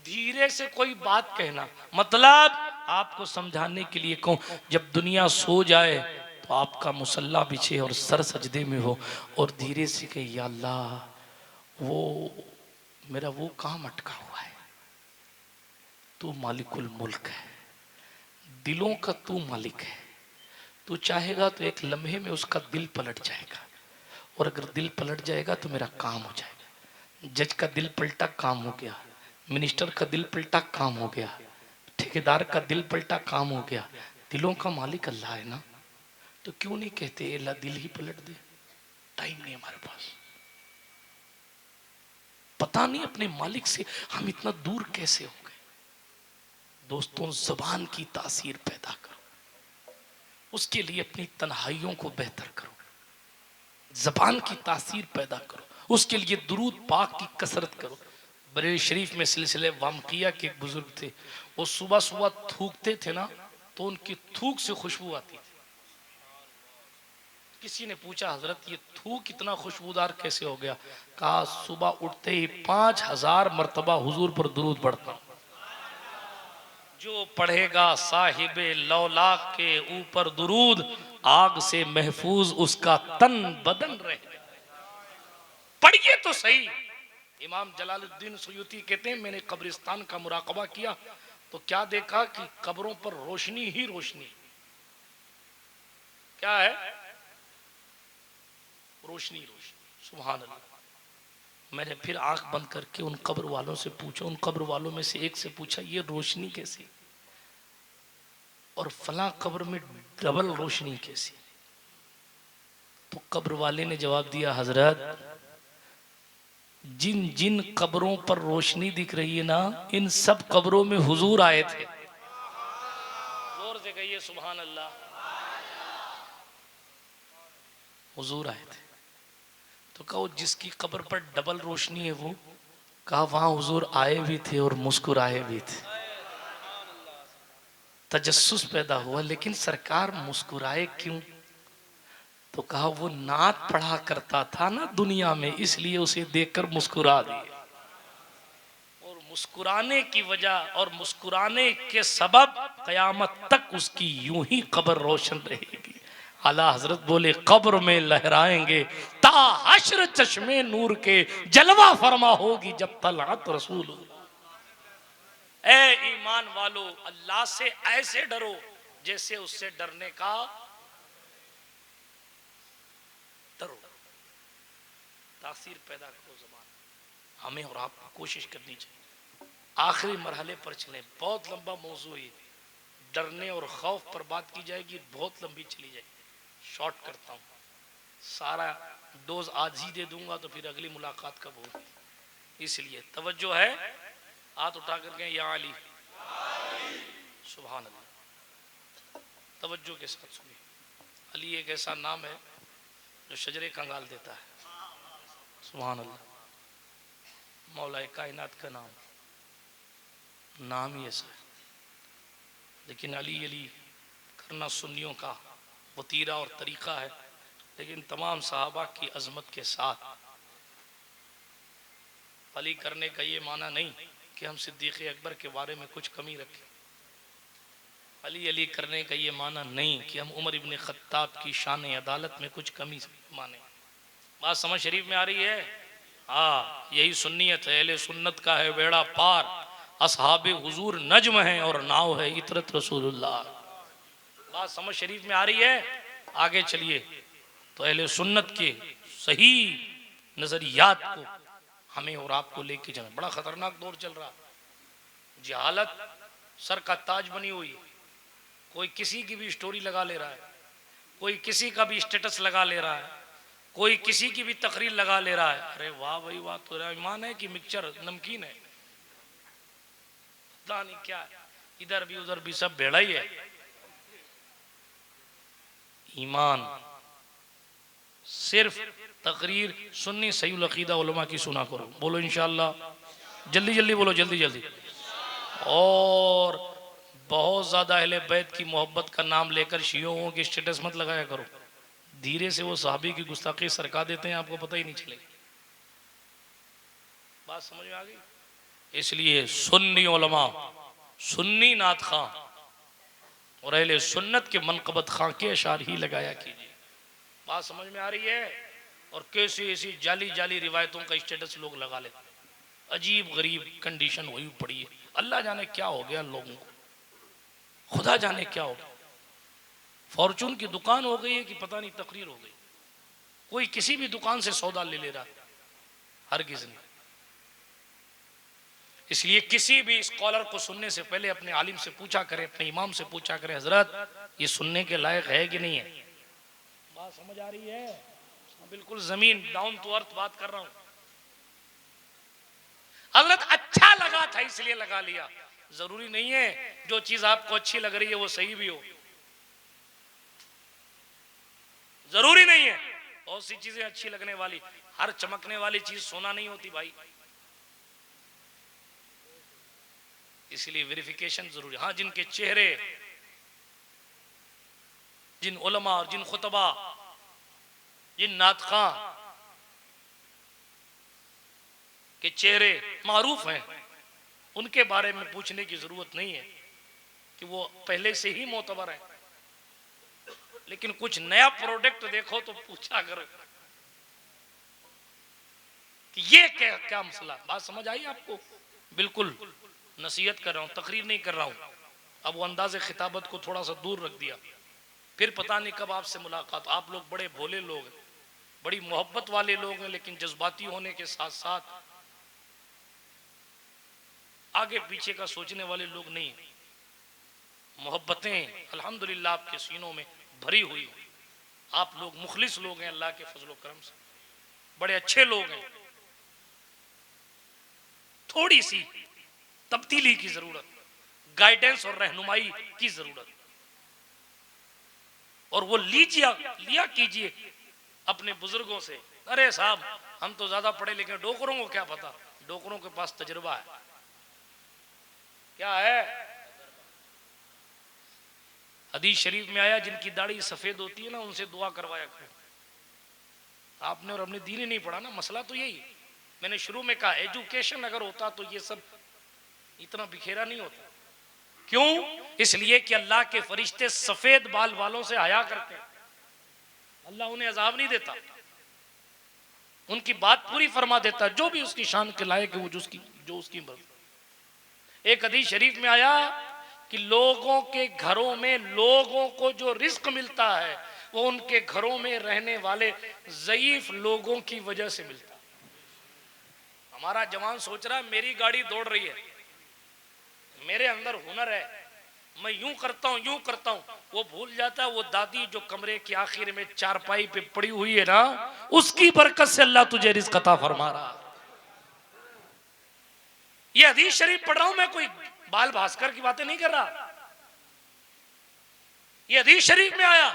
धीरे से कोई बात कहना। मतलब आपको समझाने के लिए कहूं, जब दुनिया सो जाए तो आपका मुसल्ला बिछे और सर सजदे में हो और धीरे से कहे या अल्लाह वो मेरा वो काम अटका हुआ है, तू मालिकुल मुल्क है, दिलों का तू मालिक है। तू चाहेगा तो एक लम्हे में उसका दिल पलट जाएगा, और अगर दिल पलट जाएगा तो मेरा काम हो जाएगा। जज का दिल पलटा, काम हो गया। मिनिस्टर का दिल पलटा, काम हो गया। ठेकेदार का दिल पलटा, काम हो गया। दिलों का मालिक अल्लाह है ना, तो क्यों नहीं कहते अल्लाह दिल ही पलट दे? टाइम नहीं हमारे पास। पता नहीं अपने मालिक से हम इतना दूर कैसे हो गए। दोस्तों, जबान की तासीर पैदा करो, उसके लिए अपनी तन्हाइयों को बेहतर करो। जबान की तासीर पैदा करो, उसके लिए दुरूद पाक की कसरत करो। बरेली शरीफ में सिलसिले वामकिया के एक बुजुर्ग थे, वो सुबह सुबह थूकते थे ना, तो उनकी थूक से खुशबू आती थी। किसी ने पूछा हजरत ये थूक इतना खुशबूदार कैसे हो गया? कहा सुबह उठते ही 5000 मर्तबा हुजूर पर दुरूद पढ़ता हूं। जो पढ़ेगा साहिबे लौलाक के ऊपर दुरूद, आग से महफूज उसका तन बदन रहेगा। पढ़िए तो सही। इमाम जलालुद्दीन सुयूती कहते हैं मैंने कब्रिस्तान का मुराकबा किया तो क्या देखा कि कब्रों पर रोशनी ही रोशनी। क्या है? रोशनी रोशनी। सुभान अल्लाह। मैंने फिर आंख बंद करके उन कब्र वालों से पूछा, उन कब्र वालों में से एक से पूछा ये रोशनी कैसी, और फला कब्र में डबल रोशनी कैसी? तो कब्र वाले ने जवाब दिया हजरत जिन जिन कब्रों पर रोशनी दिख रही है ना, इन सब कब्रों में हुजूर आए थे। जोर से कहिए सुभान अल्लाह। हुजूर आए थे। तो कहो जिसकी कब्र पर डबल रोशनी है वो, कहा वहां हुजूर आए भी थे और मुस्कुराए भी थे। तजस्सुस पैदा हुआ, लेकिन सरकार मुस्कुराए क्यों? तो कहा वो नात पढ़ा करता था ना दुनिया में, इसलिए उसे देखकर मुस्कुरा दिए। और मुस्कुराने की वजह और मुस्कुराने के सबब कयामत तक उसकी यूं ही कब्र रोशन रहेगी। आला हजरत बोले कब्र में लहराएंगे ता हश्र चश्मे नूर के जलवा फरमा होगी जब तलअत रसूल। ए ईमान वालो, अल्लाह से ऐसे डरो जैसे उससे डरने का डरो। तासीर पैदा करो ज़बान। हमें और आपको कोशिश करनी चाहिए आखिरी मरहले पर चले। बहुत लंबा मौजू है, डरने और खौफ पर बात की जाएगी, बहुत लंबी चली जाएगी। शॉर्ट करता हूँ, सारा डोज आज ही दे दूंगा तो फिर अगली मुलाकात कब होगी। इसलिए तवज्जो है, हाथ उठा करके या अली, सुभान अल्लाह। तवज्जो के साथ सुनिए। अली एक ऐसा नाम है जो शजरे कंगाल देता है। सुभान अल्लाह। मौला कायनात का नाम ही ऐसा है। लेकिन अली अली करना सुन्नियों का वतीरा और तरीका है, लेकिन तमाम सहाबा की अजमत के साथ अली करने का ये माना नहीं कि हम सिद्दीक़ अकबर के बारे में कुछ कमी रखें। अली अली करने का ये माना नहीं कि हम उमर इब्न खत्ताब की शान अदालत में कुछ कमी माने। बात समझ शरीफ में आ रही है? हाँ, यही सुन्नियत है। अहले सुन्नत का है बेड़ा पार, असहाबे हुजूर नज्म है और नाव है इतरत रसूलुल्लाह। बात समझ शरीफ में आ रही है? आगे चलिए। तो अहले सुन्नत के सही नजरियात को हमें और आपको लेके जाना। बड़ा खतरनाक दौर चल रहा, जहालत सर का ताज बनी हुई। कोई किसी की भी स्टोरी लगा ले रहा है, कोई किसी का भी स्टेटस लगा ले रहा है, कोई किसी की भी तकरीर लगा ले रहा है। अरे वाह भाई वाह, तो ईमान है कि मिक्सचर नमकीन है, पता नहीं क्या है। इधर भी उधर भी सब भेड़ा ही है। ईमान सिर्फ तकरीर सुन्नी सही अकीदा उलमा की सुना करो। बोलो इंशाअल्लाह, जल्दी जल्दी बोलो, जल्दी जल्दी। और बहुत ज़्यादा अहले बैत की मोहब्बत का नाम लेकर शियों की स्टेटस मत लगाया करो। धीरे से वो साहबी की गुस्ताखी सरका देते हैं, आपको पता ही नहीं चलेगा। बात समझ में आ गई? इसलिए सुन्नी उलमा, सुन्नी नात खां और अहले सुन्नत के मनकबत खां के अशार ही लगाया कीजिए। बात समझ में आ रही है? और कैसी ऐसी जाली जाली रिवायतों का स्टेटस लोग लगा लेते। अजीब गरीब कंडीशन हुई पड़ी है। अल्लाह जाने क्या हो गया लोगों को, खुदा जाने क्या हो गया। फॉर्चून की दुकान हो गई है कि पता नहीं तकरीर हो गई। कोई किसी भी दुकान से सौदा ले ले रहा, हर किसी ने। इसलिए किसी भी स्कॉलर को सुनने से पहले अपने आलिम से पूछा करे, अपने इमाम से पूछा करे, हजरत ये सुनने के लायक है कि नहीं है। बात समझ आ रही है? बिल्कुल जमीन डाउन टू अर्थ बात कर रहा हूं। हजरत अच्छा लगा था इसलिए लगा लिया। जरूरी नहीं है जो चीज आपको अच्छी लग रही है वो सही भी हो, जरूरी नहीं है। बहुत सी चीजें अच्छी लगने वाली, हर चमकने वाली चीज सोना नहीं होती भाई। इसलिए वेरिफिकेशन जरूरी। हाँ, जिनके चेहरे, जिन उलमा और जिन खुतबा, जिन नातखा के चेहरे मारूफ हैं, उनके बारे में पूछने की जरूरत नहीं है कि वो पहले से ही मोतबर है। लेकिन कुछ नया प्रोडक्ट देखो तो पूछा करो कि ये क्या क्या मसला। बात समझ आई आपको? बिल्कुल नसीहत कर रहा हूं, तकरीर नहीं कर रहा हूं। अब वो अंदाज़े खिताबत को थोड़ा सा दूर रख दिया, फिर पता नहीं कब आपसे मुलाकात। आप लोग बड़े भोले लोग हैं, बड़ी मोहब्बत वाले लोग हैं, लेकिन जज्बाती होने के साथ साथ आगे पीछे का सोचने वाले लोग नहीं। मोहब्बतें अल्हम्दुलिल्लाह आपके सीनों में भरी हुई। आप लोग मुखलिस लोग हैं, अल्लाह के फजल करम से बड़े अच्छे लोग हैं। थोड़ी सी तब्दीली की जरूरत, गाइडेंस और रहनुमाई की जरूरत। और वो लिया कीजिए अपने बुजुर्गों से। अरे साहब हम तो ज्यादा पढ़े लिखे, डोकरों को क्या पता। डोकरों के पास तजुर्बा है। क्या है? हदीस शरीफ में आया जिनकी दाढ़ी सफेद होती है ना उनसे दुआ करवाया करो। आपने और हमने दीन ही नहीं पढ़ा ना, मसला तो यही। मैंने शुरू में कहा एजुकेशन अगर होता तो ये सब इतना बिखेरा नहीं होता। क्यों? इसलिए कि अल्लाह के फरिश्ते सफेद बाल वालों से हया करते हैं, अल्लाह उन्हें अजाब नहीं देता, उनकी बात पूरी फरमा देता, जो भी उसकी शान के लायक है वो जो उसकी मर्जी। एक हदीस शरीफ में आया कि लोगों के घरों में लोगों को जो रिस्क मिलता है वो उनके घरों में रहने वाले ज़ईफ लोगों की वजह से मिलता है। हमारा जवान सोच रहा है मेरी गाड़ी दौड़ रही है, मेरे अंदर हुनर है, मैं यूं करता हूं यूं करता हूं, वो भूल जाता है वो दादी जो कमरे के आखिर में चारपाई पे पड़ी हुई है ना, उसकी बरकत से अल्लाह तुझे रिज़्क अता फरमा रहा। ये हदीस शरीफ पढ़ रहा हूं मैं, कोई बाल भास्कर की बातें नहीं कर रहा। ये हदीस शरीफ में आया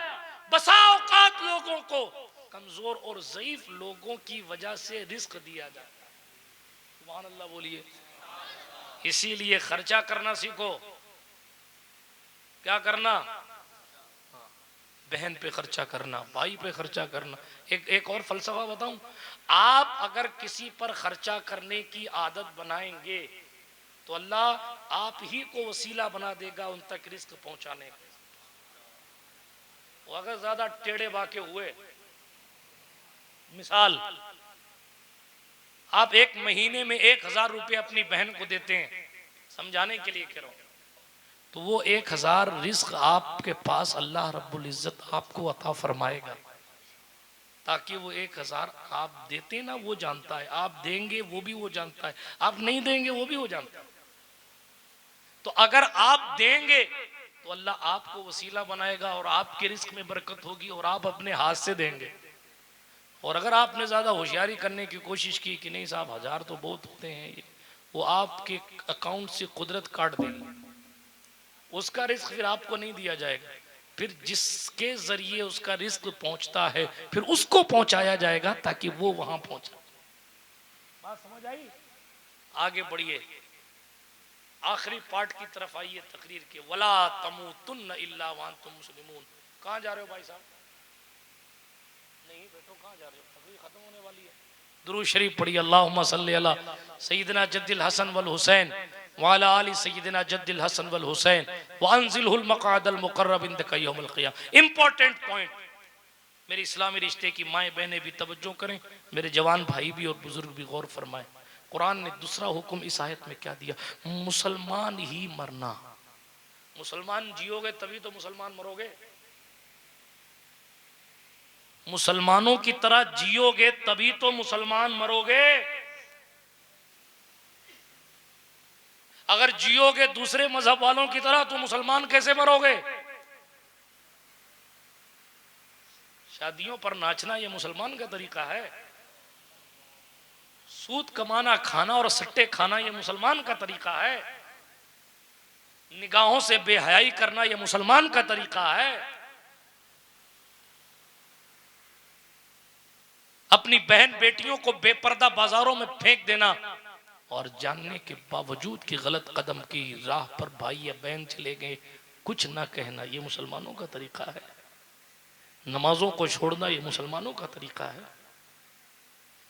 बसा औकात लोगों को कमजोर और ज़ईफ लोगों की वजह से रिज़्क दिया जाता है। सुभान अल्लाह बोलिए। इसीलिए खर्चा करना सीखो। क्या करना? बहन पे खर्चा करना, भाई पे खर्चा करना। एक और फलसफा बताऊं, आप अगर किसी पर खर्चा करने की आदत बनाएंगे तो अल्लाह आप ही को वसीला बना देगा उन तक रिस्क पहुंचाने का। वो अगर ज्यादा टेढ़े बाके हुए, मिसाल आप एक महीने में 1000 रुपये अपनी बहन को देते हैं, समझाने के लिए कह रहा हूं, तो वो 1000 रिस्क आपके पास अल्लाह रब्बुल इज्जत आपको अता फरमाएगा, ताकि वो 1000 आप देते ना वो जानता है, आप देंगे वो भी वो जानता है, आप नहीं देंगे वो भी वो जानता है। तो अगर आप देंगे तो अल्लाह आपको वसीला बनाएगा और आपके रिस्क में बरकत होगी और आप अपने हाथ से देंगे। और अगर आपने ज़्यादा होशियारी करने की कोशिश की कि नहीं साहब 1000 तो बहुत होते हैं, ये वो आपके अकाउंट से कुदरत काट देगी, उसका रिस्क फिर आपको नहीं दिया जाएगा, फिर जिसके जरिए उसका रिस्क पहुंचता है फिर उसको पहुंचाया जाएगा ताकि वो वहां पहुंचे। बात समझ आई? आगे बढ़िए, आखिरी पार्ट की तरफ आइए तकरीर के। वला तमूतुन्न इल्ला व अंतुम मुस्लिमून। कहाँ जा रहे हो भाई साहब? नहीं बैठो, कहाँ जा रहे हो? तकरीर खत्म होने वाली है। दुरूद शरीफ पढ़िए। अल्लाहुम्मा सल्ली अला सय्यिदना जद्दिल हसन वल हुसैन व अला आलि सय्यिदना जद्दिल हसन वल हुसैन व अंजिलहुल मक़अदल मुक़र्रब इंदका यौमुल क़ियामह। इंपॉर्टेंट पॉइंट, मेरे इस्लामी रिश्ते की माएँ बहनें भी तवज्जो करें, मेरे जवान भाई भी और बुजुर्ग भी गौर फरमाएं। कुरान ने दूसरा हुक्म इस आयत में क्या दिया? मुसलमान ही मरना। मुसलमान जियोगे तभी तो मुसलमान मरोगे, मुसलमानों की तरह जियोगे तभी तो मुसलमान मरोगे। अगर जियोगे दूसरे मजहब वालों की तरह तो मुसलमान कैसे मरोगे? शादियों पर नाचना ये मुसलमान का तरीका है, सूद कमाना, खाना और सट्टे खाना ये मुसलमान का तरीका है, निगाहों से बेहयाई करना ये मुसलमान का तरीका है, अपनी बहन बेटियों को बेपर्दा बाजारों में फेंक देना और जानने के बावजूद कि गलत कदम की राह पर भाई या बहन चले गए कुछ ना कहना ये मुसलमानों का तरीका है। नमाजों को छोड़ना ये मुसलमानों का तरीका है।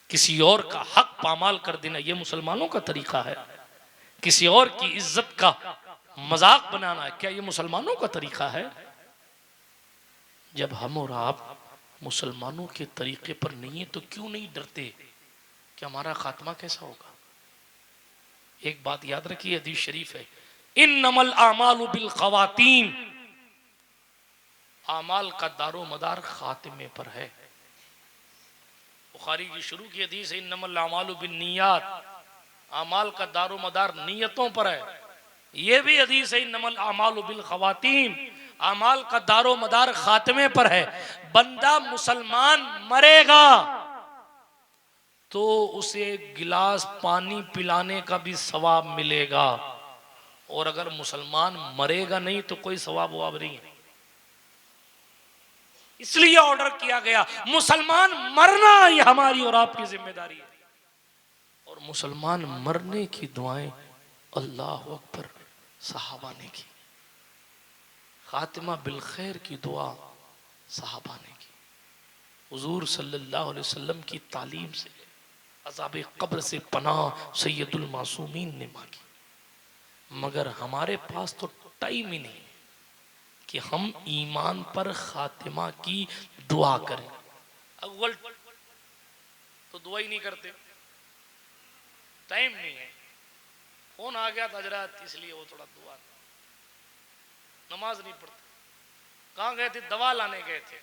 किसी और का हक पामाल कर देना ये मुसलमानों का तरीका है। किसी और की इज्जत का मजाक बनाना क्या ये मुसलमानों का तरीका है? जब हम और आप मुसलमानों के तरीके पर नहीं है तो क्यों नहीं डरते कि हमारा खात्मा कैसा होगा? एक बात याद रखिए, हदीस शरीफ है, इन्नमल आमालु बिल खवातीम, आमाल का दारो मदार खातिमे पर है। बुखारी की शुरू की हदीस है, इन्नमल आमालु बिन नियात, आमाल का दारो मदार नियतों पर है। ये भी हदीस है, इन्नमल आमालु बिल खवातीम, आमाल का दारो मदार खात्मे पर है। बंदा मुसलमान मरेगा तो उसे गिलास पानी पिलाने का भी सवाब मिलेगा, और अगर मुसलमान मरेगा नहीं तो कोई सवाब ववाब नहीं है। इसलिए ऑर्डर किया गया मुसलमान मरना ये हमारी और आपकी जिम्मेदारी है, और मुसलमान मरने की दुआएं अल्लाह अकबर सहाबा ने की, खातिमा बिल खैर की दुआ सहाबा ने की, हुजूर सल्लल्लाहु अलैहि वसल्लम की तालीम से अज़ाब कब्र से पनाह सैयदुल मासूमीन ने मांगी। मगर हमारे पास तो टाइम ही नहीं कि हम ईमान पर खातिमा की दुआ करें। अव्वल तो दुआ ही नहीं करते, टाइम नहीं है। फोन आ गया था हजरत, इसलिए वो थोड़ा दुआ, नमाज नहीं पढ़ते। कहाँ गए थे? दवा लाने गए थे।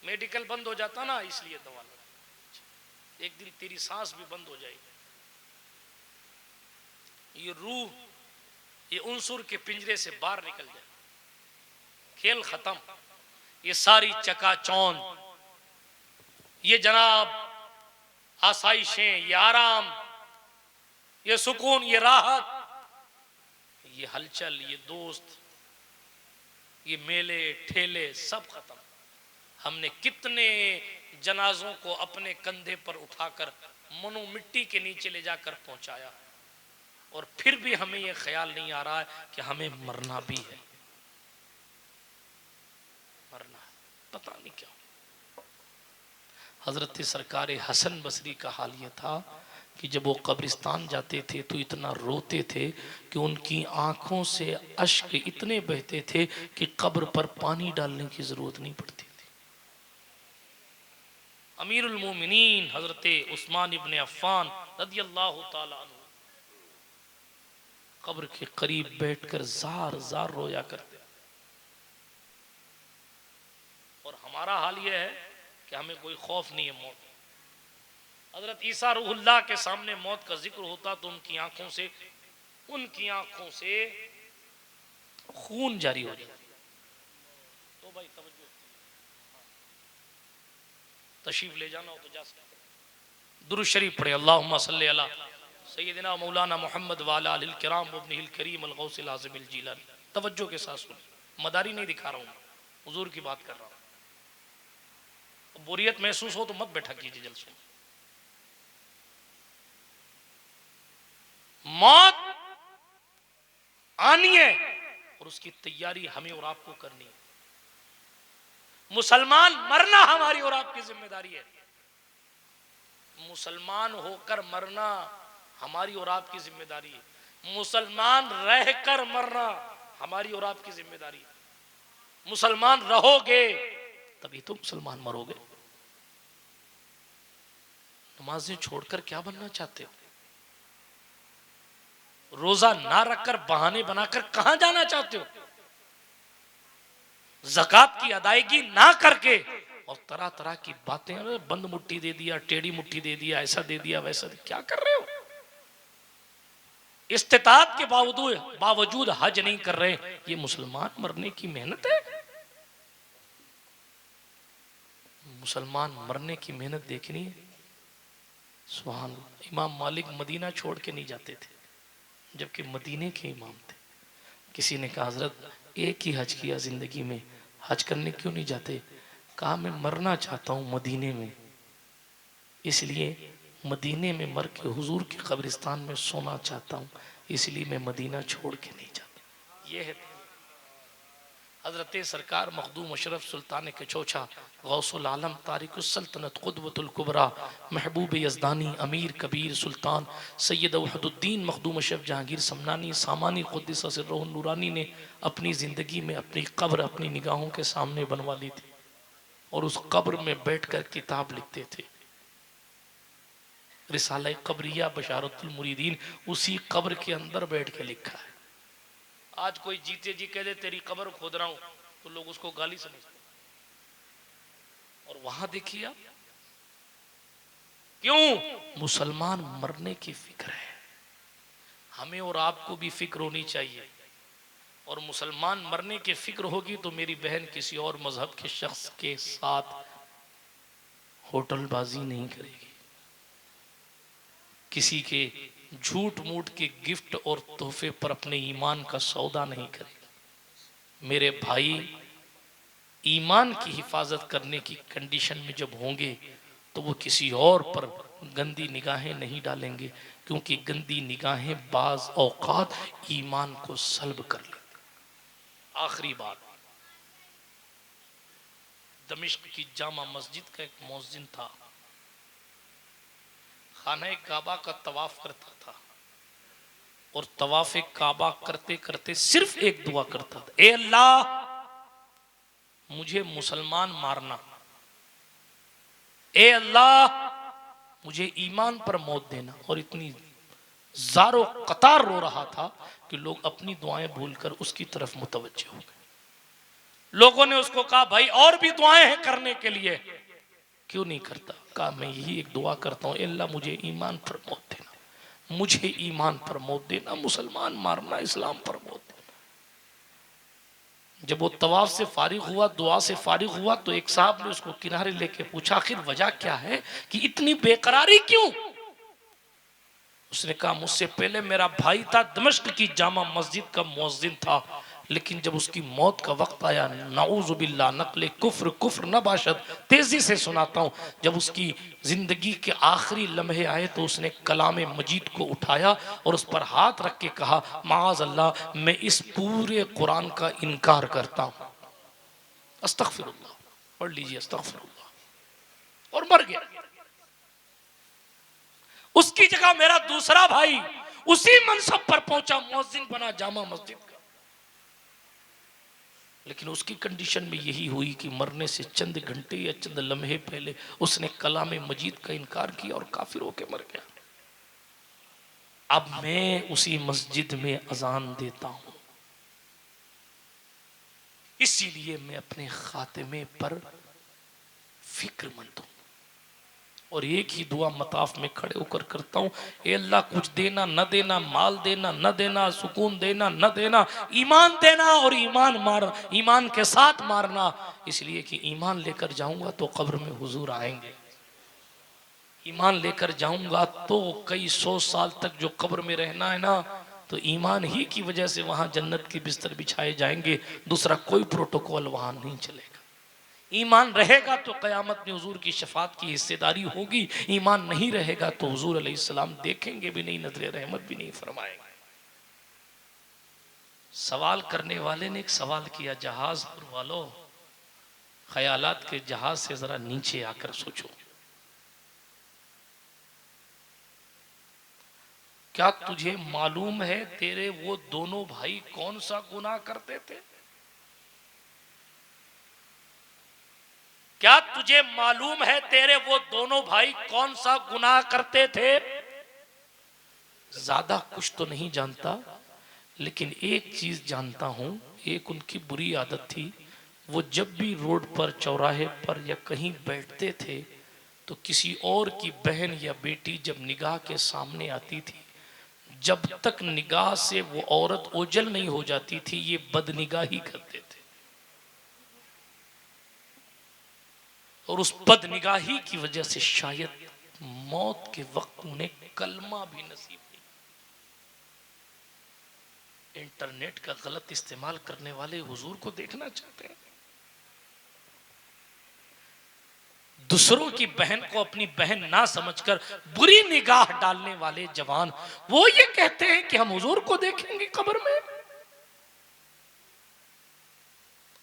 मेडिकल बंद हो जाता ना, इसलिए दवा लाने। एक दिन तेरी सांस भी बंद हो जाएगी, ये रूह, ये उनसुर के पिंजरे से बाहर निकल जाए, खेल खत्म। ये सारी चकाचौंध, ये जनाब आसाइशें, ये आराम, ये सुकून, ये राहत, ये हलचल, ये दोस्त, ये मेले ठेले सब खत्म। हमने कितने जनाजों को अपने कंधे पर उठाकर मनो मिट्टी के नीचे ले जाकर पहुंचाया, और फिर भी हमें यह ख्याल नहीं आ रहा है कि हमें मरना भी है। मरना पता नहीं क्या। हजरत सरकार हसन बसरी का हाल यह था कि जब वो कब्रिस्तान जाते थे तो इतना रोते थे कि उनकी आंखों से अश्क इतने बहते थे कि कब्र पर पानी डालने की जरूरत नहीं पड़ती थी। अमीरुल मोमिनीन हजरत उस्मान इब्ने अफ़्फ़ान रदियल्लाहु ताला अन्हु कब्र के करीब बैठकर जार जार रोया करते। और हमारा हाल यह है कि हमें कोई खौफ नहीं है मौत। हजरत ईसा रूहुल्लाह के सामने मौत का जिक्र होता तो उनकी आंखों से खून जारी हो जाता। तो भाई तवज्जो, तशरीफ ले जाना हो तो जा सकते। दुरूद शरीफ पढ़े, अल्लाहुम्मा सल्ली अला सय्यिदिना मौलाना मोहम्मद वाला अलिल किराम वब्निल करीम अल गौसिल आज़िम अल जीलानी। तवज्जो के साथ सुन, मदारी नहीं दिखा रहा हूँ, हुजूर की बात कर रहा हूँ। बोरियत महसूस हो तो मत बैठा कीजिए जलसों। मौत आनी है और उसकी तैयारी हमें और आपको करनी है। मुसलमान मरना हमारी और आपकी जिम्मेदारी है। मुसलमान होकर मरना हमारी और आपकी जिम्मेदारी है। मुसलमान रहकर मरना हमारी और आपकी जिम्मेदारी है। मुसलमान रहोगे तभी तो मुसलमान मरोगे। नमाजें छोड़कर क्या बनना चाहते हो? रोजा ना रखकर बहाने बनाकर कहां जाना चाहते हो? ज़कात की अदायगी ना करके और तरह तरह की बातें, बंद मुट्ठी दे दिया, टेढ़ी मुट्ठी दे दिया, ऐसा दे दिया, वैसा दे, क्या कर रहे हो? इस्तिताअत के बावजूद हज नहीं कर रहे, ये मुसलमान मरने की मेहनत है? मुसलमान मरने की मेहनत देखनी है। सुभान अल्लाह। इमाम मालिक मदीना छोड़ के नहीं जाते थे, जबकि मदीने के इमाम थे। किसी ने कहा हजरत एक ही हज किया जिंदगी में, हज करने क्यों नहीं जाते? कहा मैं मरना चाहता हूँ मदीने में, इसलिए मदीने में मर के हुजूर के कब्रिस्तान में सोना चाहता हूँ, इसलिए मैं मदीना छोड़ के नहीं जाता। ये है हजरत सरकार मखदूम अशरफ सुल्तान के चौछा गौसुल आलम तारिकुस सल्तनत क़ुद्वतुल कुबरा महबूब यज़दानी अमीर कबीर सुल्तान सैयद वहदुद्दीन मखदूम अशरफ जहांगीर समनानी सामानी क़ुद्दिस सिर्रुहु नूरानी ने अपनी ज़िंदगी में अपनी कब्र अपनी निगाहों के सामने बनवा ली थी, और उस कब्र में बैठकर किताब लिखते थे। रिसाला कब्रिया बशारतुल मुरीदीन उसी कब्र के अंदर बैठ के लिखा है। आज कोई जीते जी कह दे तेरी कब्र खोद रहा हूं तो लोग उसको गाली समझते। और वहां देखिए आप, क्यों? मुसलमान मरने की फिक्र है। हमें और आपको भी फिक्र होनी चाहिए। और मुसलमान मरने की फिक्र होगी तो मेरी बहन किसी और मजहब के शख्स के साथ होटलबाजी नहीं करेगी, किसी के झूठ मूठ के गिफ्ट और तोहफे पर अपने ईमान का सौदा नहीं करेगी। मेरे भाई ईमान की हिफाजत करने की कंडीशन में जब होंगे तो वो किसी और पर गंदी निगाहें नहीं डालेंगे, क्योंकि गंदी निगाहें बाज औकात ईमान को सल्ब कर लेती। आखिरी बात, दमिश्क की जामा मस्जिद का एक मौज़िन था, खाना काबा का तवाफ करता था। और तवाफ काबा करते करते सिर्फ एक दुआ करता था, ए अल्लाह मुझे मुसलमान मारना, ए अल्लाह मुझे ईमान पर मौत देना। और इतनी ज़ारो कतार रो रहा था कि लोग अपनी दुआएं भूलकर उसकी तरफ मुतवज्जे हो गए। लोगों ने उसको कहा भाई और भी दुआएं हैं करने के लिए, क्यों नहीं करता? कहा मैं यही एक दुआ करता हूं, अल्लाह मुझे ईमान पर मौत देना, मुझे ईमान पर मौत देना, मुसलमान मारना, इस्लाम पर मौत देना। जब वो तवाफ से फारिग हुआ, दुआ से फारिग हुआ, तो एक साहब ने उसको किनारे लेके पूछा आखिर वजह क्या है कि इतनी बेकरारी क्यों? उसने कहा मुझसे पहले मेरा भाई था, दमिश्क की जामा मस्जिद का मुअज्जिन था, लेकिन जब उसकी मौत का वक्त आया, नाऊज़ु बिल्लाह नक़्ले कुफ्र कुफ्र न बाशद, तेजी से सुनाता हूँ, जब उसकी जिंदगी के आखिरी लम्हे आए तो उसने कलाम मजीद को उठाया और उस पर हाथ रख के कहा माज़ अल्लाह मैं इस पूरे कुरान का इनकार करता हूँ। अस्तग़फिरुल्लाह पढ़ लीजिए, अस्तग़फिरुल्लाह, और मर गया। उसकी जगह मेरा दूसरा भाई उसी मनसब पर पहुंचा, मुअज्जिन बना जामा मस्जिद का, लेकिन उसकी कंडीशन में यही हुई कि मरने से चंद घंटे या चंद लम्हे पहले उसने कलाम मजीद का इनकार किया और काफिर होकर मर गया। अब मैं उसी मस्जिद में अजान देता हूं, इसीलिए मैं अपने खातिमे पर फिक्रमंद हूं और एक ही दुआ मताफ में खड़े होकर करता हूं, ए अल्लाह कुछ देना न देना, माल देना न देना, सुकून देना न देना, ईमान देना और ईमान के साथ मारना, इसलिए कि ईमान लेकर जाऊंगा तो कब्र में हुजूर आएंगे, ईमान लेकर जाऊंगा तो कई 100 साल तक जो कब्र में रहना है ना, तो ईमान ही की वजह से वहां जन्नत के बिस्तर बिछाए जाएंगे, दूसरा कोई प्रोटोकॉल वहां नहीं चलेगा। ईमान रहेगा तो क़यामत में हुजूर की शफात की हिस्सेदारी होगी, ईमान नहीं रहेगा तो हुजूर अलैहिस्सलाम देखेंगे भी नहीं, नजर रहमत भी नहीं फरमाएंगे। सवाल करने वाले ने एक सवाल किया, जहाज पर वालों ख्यालात के जहाज से जरा नीचे आकर सोचो, क्या तुझे मालूम है तेरे वो दोनों भाई कौन सा गुनाह करते थे? क्या तुझे मालूम है तेरे वो दोनों भाई कौन सा गुनाह करते थे? ज्यादा कुछ तो नहीं जानता, लेकिन एक चीज जानता हूं, एक उनकी बुरी आदत थी, वो जब भी रोड पर, चौराहे पर या कहीं बैठते थे तो किसी और की बहन या बेटी जब निगाह के सामने आती थी, जब तक निगाह से वो औरत ओझल नहीं हो जाती थी, ये बदनिगाही करते थे। और उस बदनिगाही की वजह से शायद मौत के वक्त उन्हें कलमा भी नसीब नहीं। इंटरनेट का गलत इस्तेमाल करने वाले हुजूर को देखना चाहते हैं, दूसरों की बहन को अपनी बहन ना समझकर बुरी निगाह डालने वाले जवान, वो ये कहते हैं कि हम हुजूर को देखेंगे कब्र में।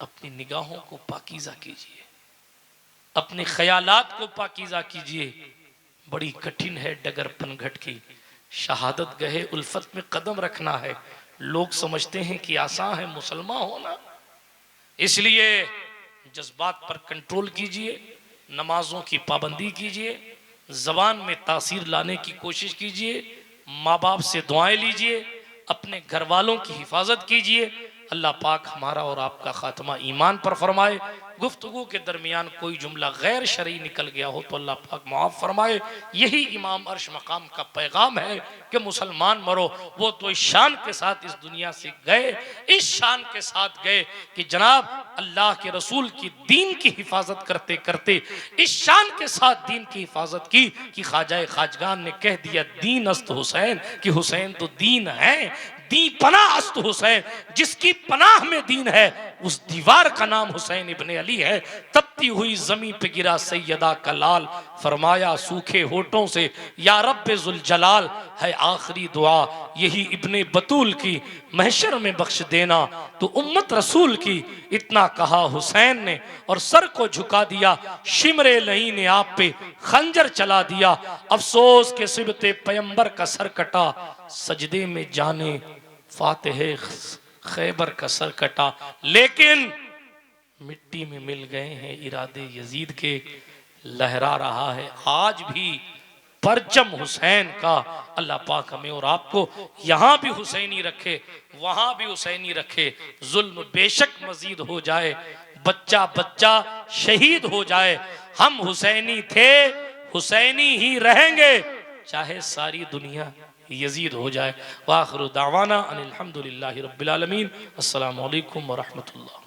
अपनी निगाहों को पाकीज़ा कीजिए, अपने ख्यालात को पाकीज़ा कीजिए। बड़ी कठिन है डगर पनघट की, शहादत गहे उल्फत में कदम रखना है। लोग समझते हैं कि आसान है मुसलमान होना, इसलिए जज्बात पर कंट्रोल कीजिए, नमाजों की पाबंदी कीजिए, जबान में तासीर लाने की कोशिश कीजिए, माँ बाप से दुआएं लीजिए, अपने घर वालों की हिफाजत कीजिए। अल्लाह पाक हमारा और आपका खात्मा ईमान पर फरमाए। गुफ्तगू के दरमियान कोई जुमला गैर शरई निकल गया हो तो अल्लाह पाक माफ़ फरमाए। यही इमाम अर्श मकाम का पैगाम है कि मुसलमान मरो। वो तो इस शान के साथ इस दुनिया से गए, इस शान के साथ गए कि जनाब अल्लाह के रसूल की दीन की हिफाजत करते करते इस शान के साथ दीन की हिफाजत की कि ख्वाजा खाजगान ने कह दिया दीन अस्त हुसैन, कि हुसैन तो दीन है, दी पनाह अस्त हुसैन, जिसकी पनाह में दीन है उस दीवार का नाम हुसैन इब्ने अली है। तपती हुई जमीन पे गिरा सैयदा का लाल, फरमाया सूखे होठों से या रब्बे जुल जलाल, है आखिरी दुआ यही इब्ने बतूल की, महशर में बख्श देना तो उम्मत रसूल की। इतना कहा हुसैन ने और सर को झुका दिया, शिमरे लही ने आप पे खंजर चला दिया। अफसोस के सिबते पैगंबर का सर कटा, सजदे में जाने फातिह खैबर का सर कटा। लेकिन मिट्टी में मिल गए हैं इरादे यजीद के, लहरा रहा है आज भी परचम हुसैन का। अल्लाह पाक हमें और आपको यहाँ भी हुसैनी रखे, वहां भी हुसैनी रखे। जुल्म बेशक मजीद हो जाए, बच्चा बच्चा शहीद हो जाए, हम हुसैनी थे, हुसैनी ही रहेंगे, चाहे सारी दुनिया यजीद हो जाए। वाखिरु दावाना अनिल हम्दुलिल्लाहि रब्बिल आलमीन। अस्सलामु अलैकुम व रहमतुल्लाह।